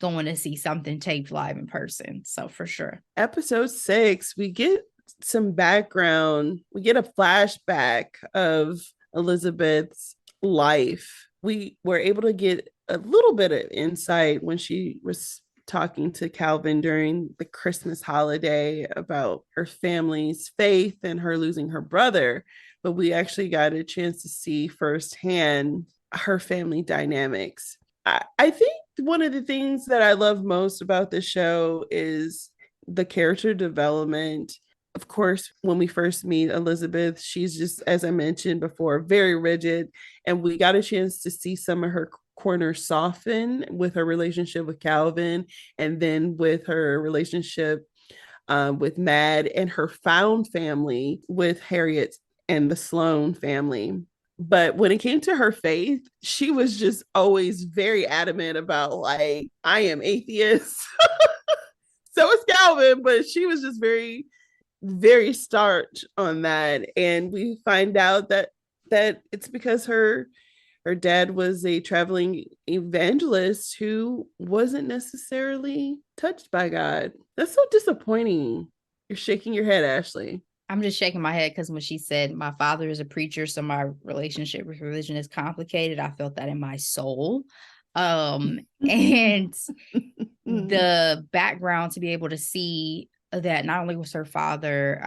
going to see something taped live in person. So for sure. episode 6, we get some background. We get a flashback of Elizabeth's life. We were able to get a little bit of insight when she was talking to Calvin during the Christmas holiday about her family's faith and her losing her brother. But we actually got a chance to see firsthand her family dynamics. I think one of the things that I love most about the show is the character development. Of course, when we first meet Elizabeth, she's just, as I mentioned before, very rigid. And we got a chance to see some of her corners soften with her relationship with Calvin, and then with her relationship with Mad, and her found family with Harriet and the Sloan family. But when it came to her faith, she was just always very adamant about, like, I am atheist. So is Calvin, but she was just very, very starch on that. And we find out that it's because her dad was a traveling evangelist who wasn't necessarily touched by God. That's so disappointing. You're shaking your head, Ashley. I'm just shaking my head because when she said my father is a preacher, so my relationship with religion is complicated, I felt that in my soul. And the background to be able to see that not only was her father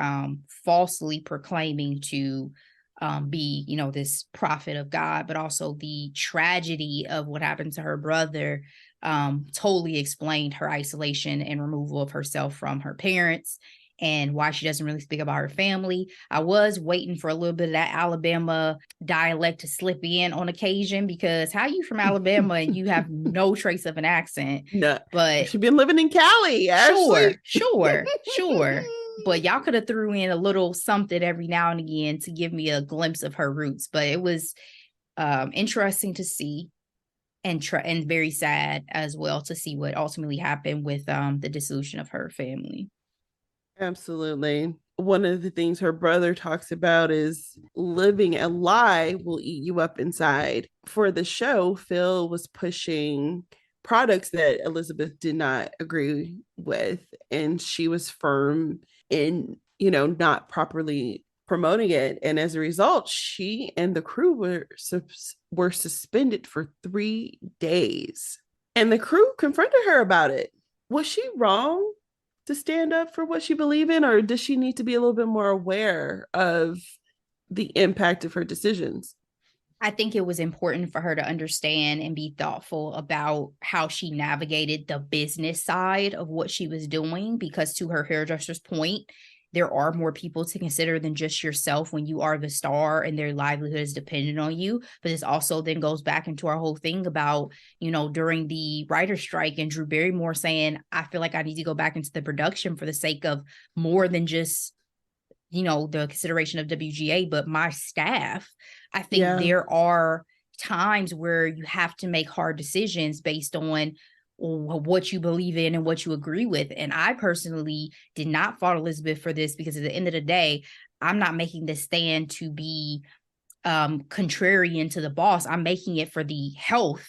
falsely proclaiming to be, this prophet of God, but also the tragedy of what happened to her brother totally explained her isolation and removal of herself from her parents, and why she doesn't really speak about her family. I was waiting for a little bit of that Alabama dialect to slip in on occasion, because how you from Alabama and you have no trace of an accent? No, But she's been living in Cali, Ashley. sure. But y'all could have threw in a little something every now and again to give me a glimpse of her roots. But it was interesting to see, and very sad as well to see what ultimately happened with the dissolution of her family. Absolutely. One of the things her brother talks about is living a lie will eat you up inside. For the show, Phil was pushing products that Elizabeth did not agree with, and she was firm in, not properly promoting it. And as a result, she and the crew were suspended for 3 days. And the crew confronted her about it. Was she wrong to stand up for what she believed in, or does she need to be a little bit more aware of the impact of her decisions? I think it was important for her to understand and be thoughtful about how she navigated the business side of what she was doing, because to her hairdresser's point, there are more people to consider than just yourself when you are the star and their livelihood is dependent on you. But this also then goes back into our whole thing about, during the writer's strike and Drew Barrymore saying, I feel like I need to go back into the production for the sake of more than just, the consideration of WGA, but my staff. I think there are times where you have to make hard decisions based on what you believe in and what you agree with. And I personally did not fault Elizabeth for this, because at the end of the day, I'm not making this stand to be contrarian to the boss. I'm making it for the health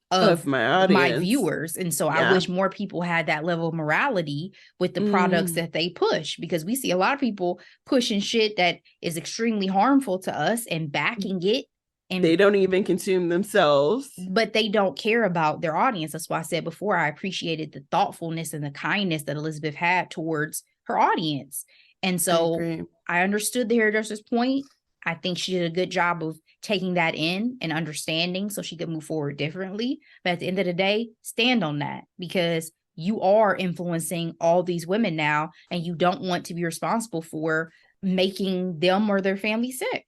of my my audience. viewers. And so I Yeah. wish more people had that level of morality with the products that they push, because we see a lot of people pushing shit that is extremely harmful to us and backing it. And they don't even consume themselves. But they don't care about their audience. That's why I said before, I appreciated the thoughtfulness and the kindness that Elizabeth had towards her audience. And so I understood the hairdresser's point. I think she did a good job of taking that in and understanding so she could move forward differently. But at the end of the day, stand on that, because you are influencing all these women now, and you don't want to be responsible for making them or their family sick.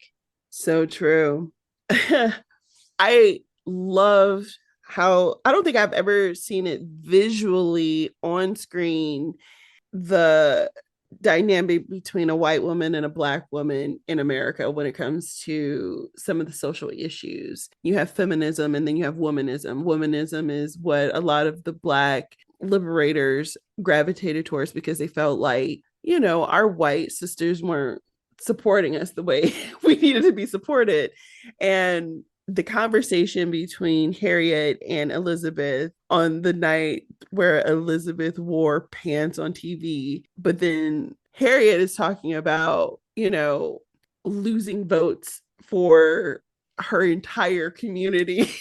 So true. I love how, I don't think I've ever seen it visually on screen, the dynamic between a white woman and a Black woman in America when it comes to some of the social issues. You have feminism and then you have womanism. Womanism is what a lot of the Black liberators gravitated towards because they felt like, you know, our white sisters weren't supporting us the way we needed to be supported. And the conversation between Harriet and Elizabeth on the night where Elizabeth wore pants on TV, but then Harriet is talking about, you know, losing votes for her entire community.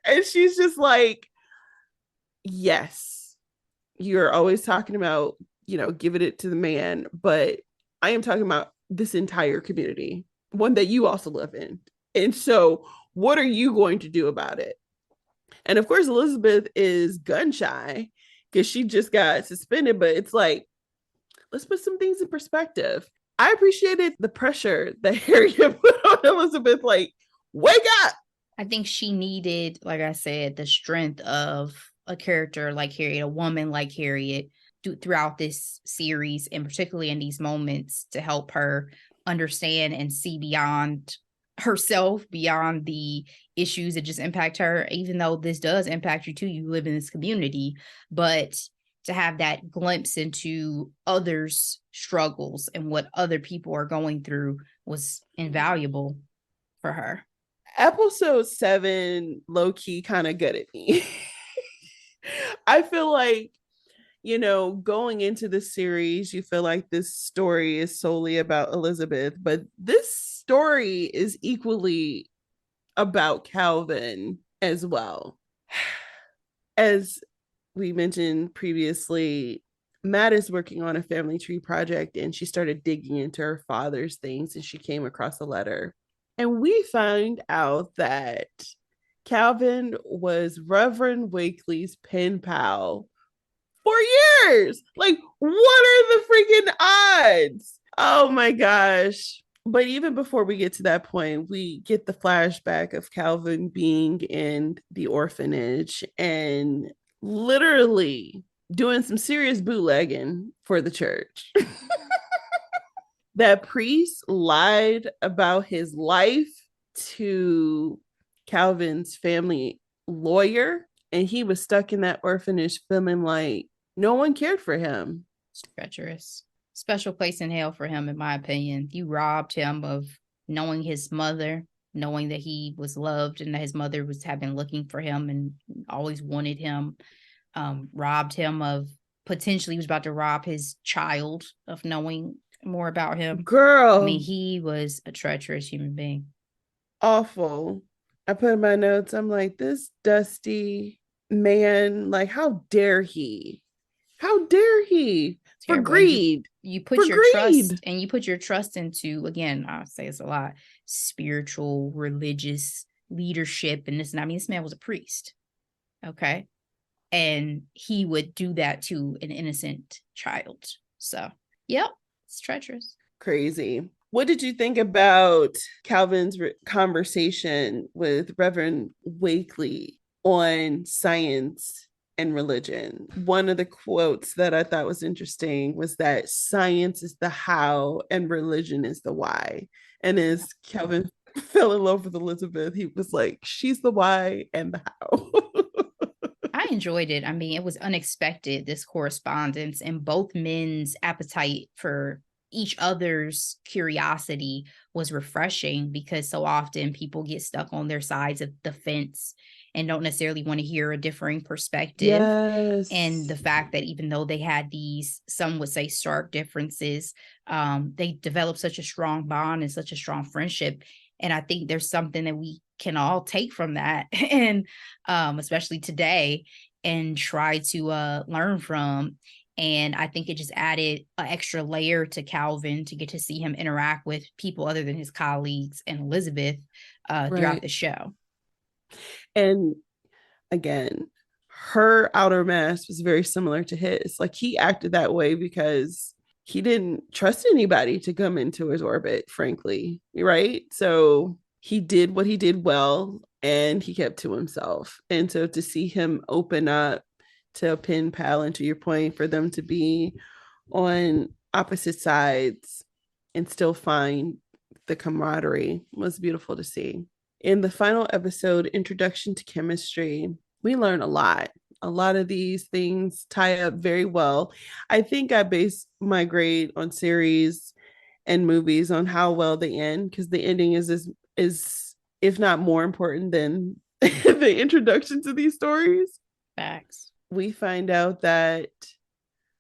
And she's just like, yes, you're always talking about, you know, giving it to the man, but I am talking about this entire community, one that you also live in. And so, what are you going to do about it? And of course, Elizabeth is gun shy because she just got suspended, but it's like, let's put some things in perspective. I appreciated the pressure that Harriet put on Elizabeth, like, wake up. I think she needed, like I said, the strength of a character like Harriet, a woman like Harriet, throughout this series, and particularly in these moments, to help her understand and see beyond herself, beyond the issues that just impact her, even though this does impact you too. You live in this community, but to have that glimpse into others' struggles and what other people are going through was invaluable for her. Episode 7 low-key kind of gutted me. I feel like, you know, going into the series, you feel like this story is solely about Elizabeth, but this story is equally about Calvin as well. As we mentioned previously, Matt is working on a family tree project, and she started digging into her father's things, and she came across a letter. And we found out that Calvin was Reverend Wakely's pen pal for years. Like, what are the freaking odds? Oh my gosh. But even before we get to that point, we get the flashback of Calvin being in the orphanage and literally doing some serious bootlegging for the church. That priest lied about his life to Calvin's family lawyer, and he was stuck in that orphanage feeling like no one cared for him. It's treacherous. Special place in hell for him, in my opinion. You robbed him of knowing his mother, knowing that he was loved and that his mother had been looking for him and always wanted him. Robbed him of, potentially he was about to rob his child of knowing more about him. Girl, I mean, he was a treacherous human being. Awful. I put in my notes, I'm like, this dusty man, like, how dare he? How dare he? For greed. You put your trust, and you put your trust into, again, I'll say it's a lot, spiritual, religious leadership and this. And I mean, this man was a priest. Okay. And he would do that to an innocent child. So, yep, it's treacherous. Crazy. What did you think about Calvin's conversation with Reverend Wakely on science and religion? One of the quotes that I thought was interesting was that science is the how and religion is the why. And as Calvin fell in love with Elizabeth, he was like, she's the why and the how. I I enjoyed it. I mean, it was unexpected, this correspondence, and both men's appetite for each other's curiosity was refreshing, because so often people get stuck on their sides of the fence and don't necessarily want to hear a differing perspective. And Yes. the fact that even though they had these, some would say, stark differences, they developed such a strong bond and such a strong friendship. And I think there's something that we can all take from that, and especially today, and try to learn from. And I think it just added an extra layer to Calvin to get to see him interact with people other than his colleagues and Elizabeth throughout the show. And again, her outer mask was very similar to his. Like, he acted that way because he didn't trust anybody to come into his orbit, frankly. Right. So he did what he did well, and he kept to himself. And so to see him open up to a pen pal, and to your point, for them to be on opposite sides and still find the camaraderie was beautiful to see. In the final episode, Introduction to Chemistry, we learn a lot. A lot of these things tie up very well. I think I base my grade on series and movies on how well they end, because the ending is if not more important than the introduction to these stories. Facts. We find out that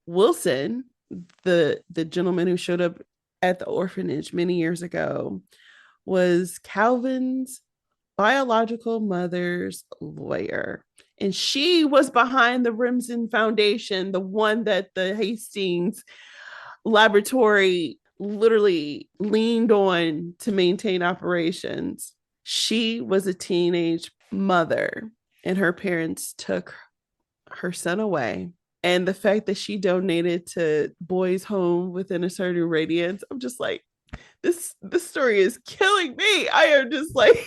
Wilson, the gentleman who showed up at the orphanage many years ago, was Calvin's biological mother's lawyer. And she was behind the Remsen Foundation, the one that the Hastings laboratory literally leaned on to maintain operations. She was a teenage mother, and her parents took her son away. And the fact that she donated to Boys Home within a certain radius, I'm just like, this story is killing me. I am just like,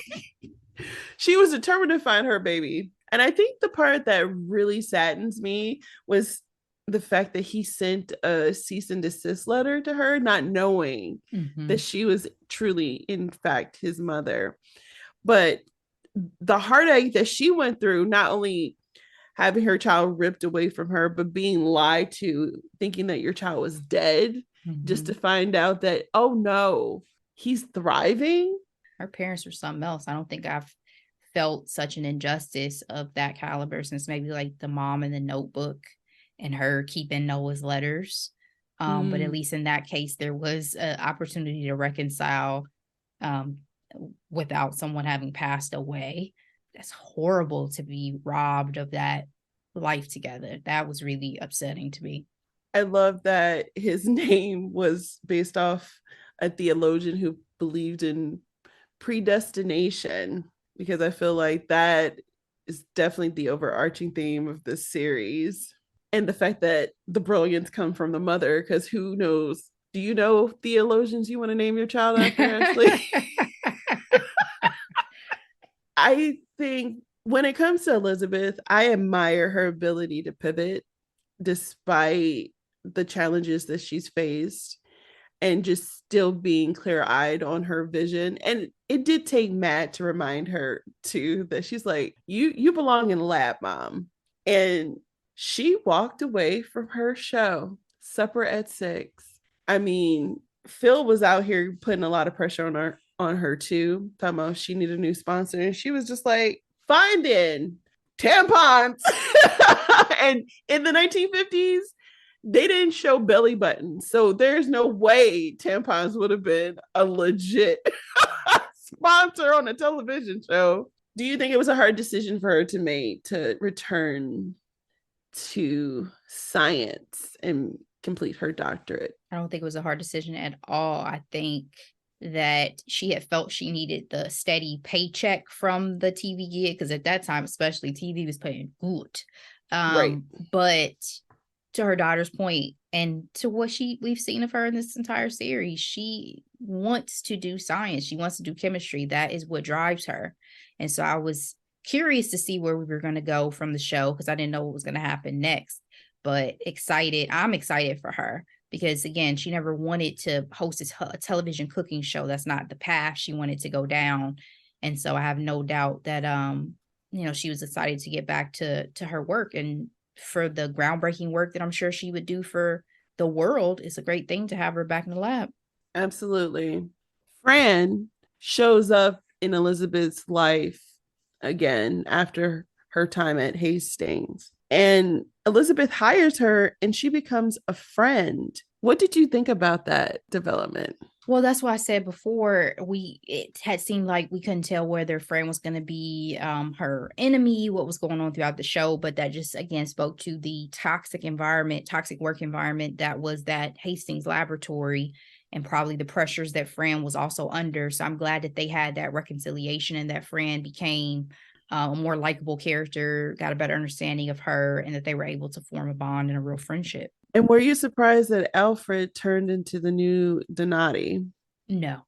she was determined to find her baby. And I think the part that really saddens me was the fact that he sent a cease and desist letter to her, not knowing that she was truly, in fact, his mother. But the heartache that she went through, not only having her child ripped away from her, but being lied to, thinking that your child was dead, just to find out that, oh no, he's thriving. Her parents were something else. I don't think I've felt such an injustice of that caliber since maybe like the mom in the Notebook and her keeping Noah's letters. But at least in that case, there was an opportunity to reconcile without someone having passed away. That's horrible to be robbed of that life together. That was really upsetting to me. I love that his name was based off a theologian who believed in predestination, because I feel like that is definitely the overarching theme of this series. And the fact that the brilliance come from the mother, because who knows? Do you know theologians you want to name your child after, Ashley? I think when it comes to Elizabeth, I admire her ability to pivot despite the challenges that she's faced, and just still being clear-eyed on her vision. And it did take Matt to remind her too that she's like, you belong in the lab, Mom. And she walked away from her show, Supper at 6. I mean, Phil was out here putting a lot of pressure on her too, talking about she needed a new sponsor, and she was just like, finding tampons. And in the 1950s, they didn't show belly buttons, so there's no way tampons would have been a legit sponsor on a television show. Do you think it was a hard decision for her to make, to return to science and complete her doctorate? I don't think it was a hard decision at all. I think that she had felt she needed the steady paycheck from the TV gig, because at that time, especially, TV was paying good. Right. But to her daughter's point, and to what we've seen of her in this entire series, she wants to do science. She wants to do chemistry. That is what drives her. And so I was curious to see where we were going to go from the show, because I didn't know what was going to happen next. But excited. I'm excited for her, because again, she never wanted to host a television cooking show. That's not the path she wanted to go down. And so I have no doubt that she was excited to get back to her work, and for the groundbreaking work that I'm sure she would do for the world. It's a great thing to have her back in the lab. Absolutely. Fran shows up in Elizabeth's life again after her time at Hastings. And Elizabeth hires her and she becomes a friend. What did you think about that development? Well, that's why I said before, it had seemed like we couldn't tell whether Fran was going to be her enemy, what was going on throughout the show, but that just again spoke to the toxic work environment that was that Hastings laboratory, and probably the pressures that Fran was also under. So I'm glad that they had that reconciliation and that Fran became a more likable character, got a better understanding of her, and that they were able to form a bond and a real friendship. And were you surprised that Alfred turned into the new Donati? No,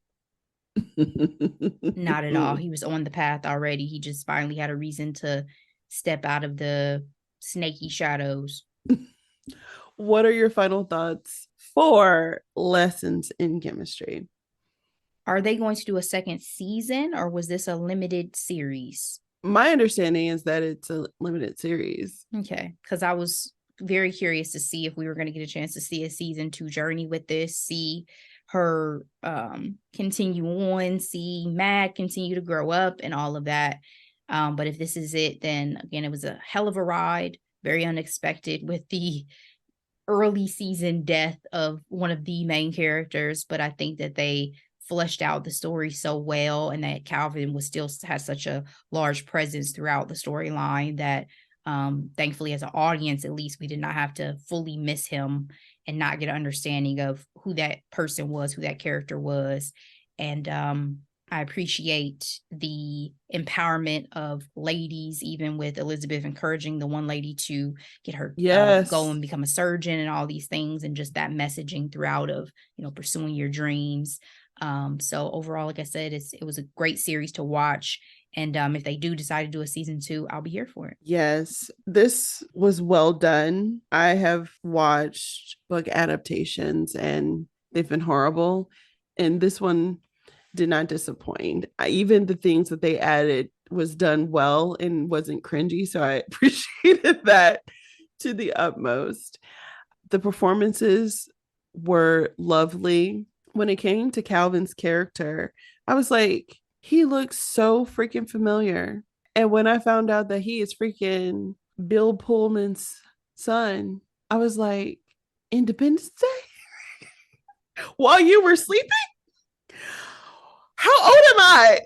not at all. He was on the path already. He just finally had a reason to step out of the snaky shadows. What are your final thoughts for Lessons in Chemistry? Are they going to do a second season, or was this a limited series? My understanding is that it's a limited series. Okay, because I was very curious to see if we were going to get a chance to see a season 2 journey with this, see her continue on, see Matt continue to grow up and all of that. But if this is it, then again, it was a hell of a ride, very unexpected with the early season death of one of the main characters. But I think that they fleshed out the story so well, and that Calvin was still has such a large presence throughout the storyline that thankfully, as an audience, at least we did not have to fully miss him and not get an understanding of who that person was, who that character was. And I appreciate the empowerment of ladies, even with Elizabeth encouraging the one lady to get her go and become a surgeon and all these things, and just that messaging throughout of, pursuing your dreams. So overall, like I said, it was a great series to watch. And if they do decide to do a season 2, I'll be here for it. Yes, this was well done. I have watched book adaptations and they've been horrible. And this one did not disappoint. Even the things that they added was done well and wasn't cringy. So I appreciated that to the utmost. The performances were lovely. When it came to Calvin's character, I was like, he looks so freaking familiar. And when I found out that he is freaking Bill Pullman's son, I was like, Independence Day? While you were sleeping? How old am I?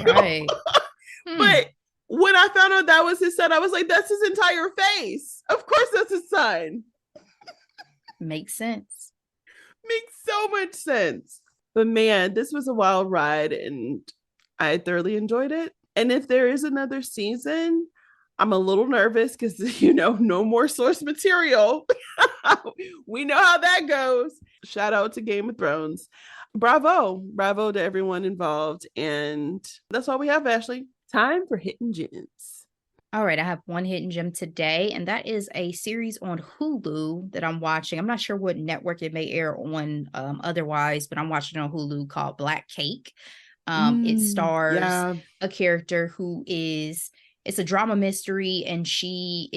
Right. But when I found out that was his son, I was like, that's his entire face. Of course, that's his son. Makes sense. Makes so much sense. But man, this was a wild ride and I thoroughly enjoyed it. And if there is another season, I'm a little nervous because, no more source material. We know how that goes. Shout out to Game of Thrones. Bravo to everyone involved. And that's all we have, Ashley. Time for Hidden Gems. All right, I have one hidden gem today, and that is a series on Hulu that I'm watching. I'm not sure what network it may air on otherwise, but I'm watching it on Hulu, called Black Cake. It stars a character who it's a drama mystery, and she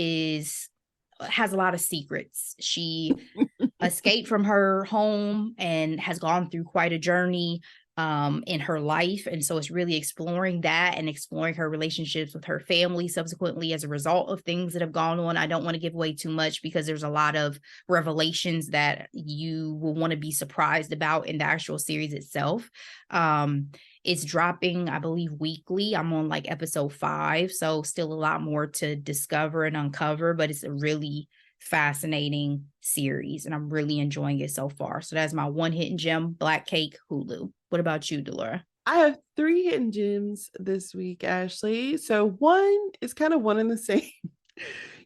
has a lot of secrets. She escaped from her home and has gone through quite a journey in her life. And so it's really exploring that and exploring her relationships with her family subsequently as a result of things that have gone on. I don't want to give away too much because there's a lot of revelations that you will want to be surprised about in the actual series itself. It's dropping, I believe, weekly. I'm on like episode 5, so still a lot more to discover and uncover, but it's a really fascinating series and I'm really enjoying it so far. So that's my one hidden gem, Black Cake, Hulu. What about you, Delora? I have 3 hidden gems this week, Ashley. So one is kind of one and the same.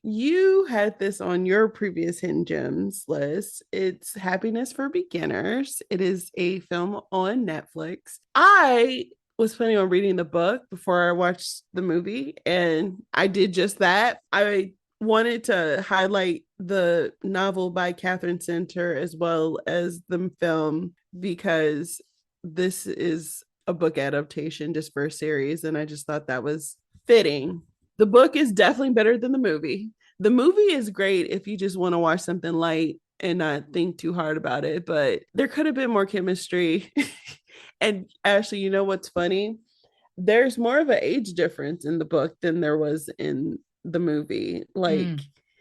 You had this on your previous hidden gems list. It's Happiness for Beginners. It is a film on Netflix. I was planning on reading the book before I watched the movie, and I did just that. I wanted to highlight the novel by Katherine Center as well as the film because this is a book adaptation just for a series, and I just thought that was fitting. The book is definitely better than the movie. The movie is great if you just want to watch something light and not think too hard about it, but there could have been more chemistry. And Ashley, you know what's funny? There's more of an age difference in the book than there was in the movie. Like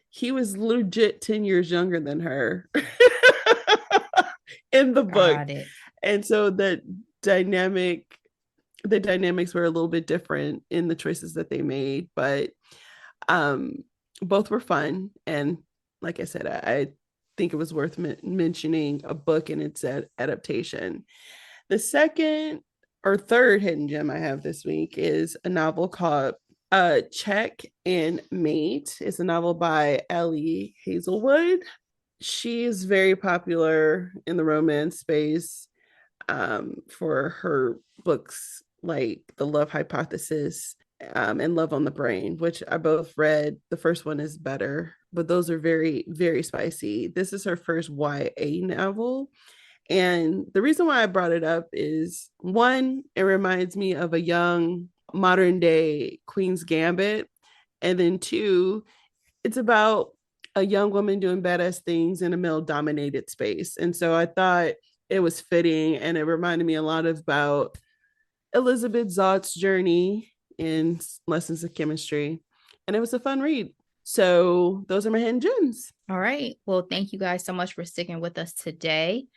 he was legit 10 years younger than her in the book. Got it. And so the dynamics were a little bit different in the choices that they made, but um both were fun. And like I said, I think it was worth mentioning a book and its adaptation. The second or third hidden gem I have this week is a novel called Check and Mate. It's a novel by Ali Hazelwood. She is very popular in the romance space for her books like The Love Hypothesis and Love on the Brain, which I both read. The first one is better, but those are very, very spicy. This is her first YA novel. And the reason why I brought it up is one, it reminds me of a young modern day Queen's Gambit. And then two, it's about a young woman doing badass things in a male dominated space. And so I thought it was fitting, and it reminded me a lot about Elizabeth Zott's journey in Lessons of Chemistry. And it was a fun read. So those are my hidden gems. All right. Well, thank you guys so much for sticking with us today.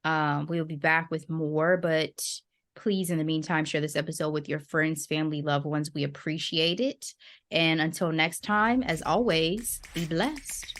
We'll be back with more, but please, in the meantime, share this episode with your friends, family, loved ones. We appreciate it. And until next time, as always, be blessed.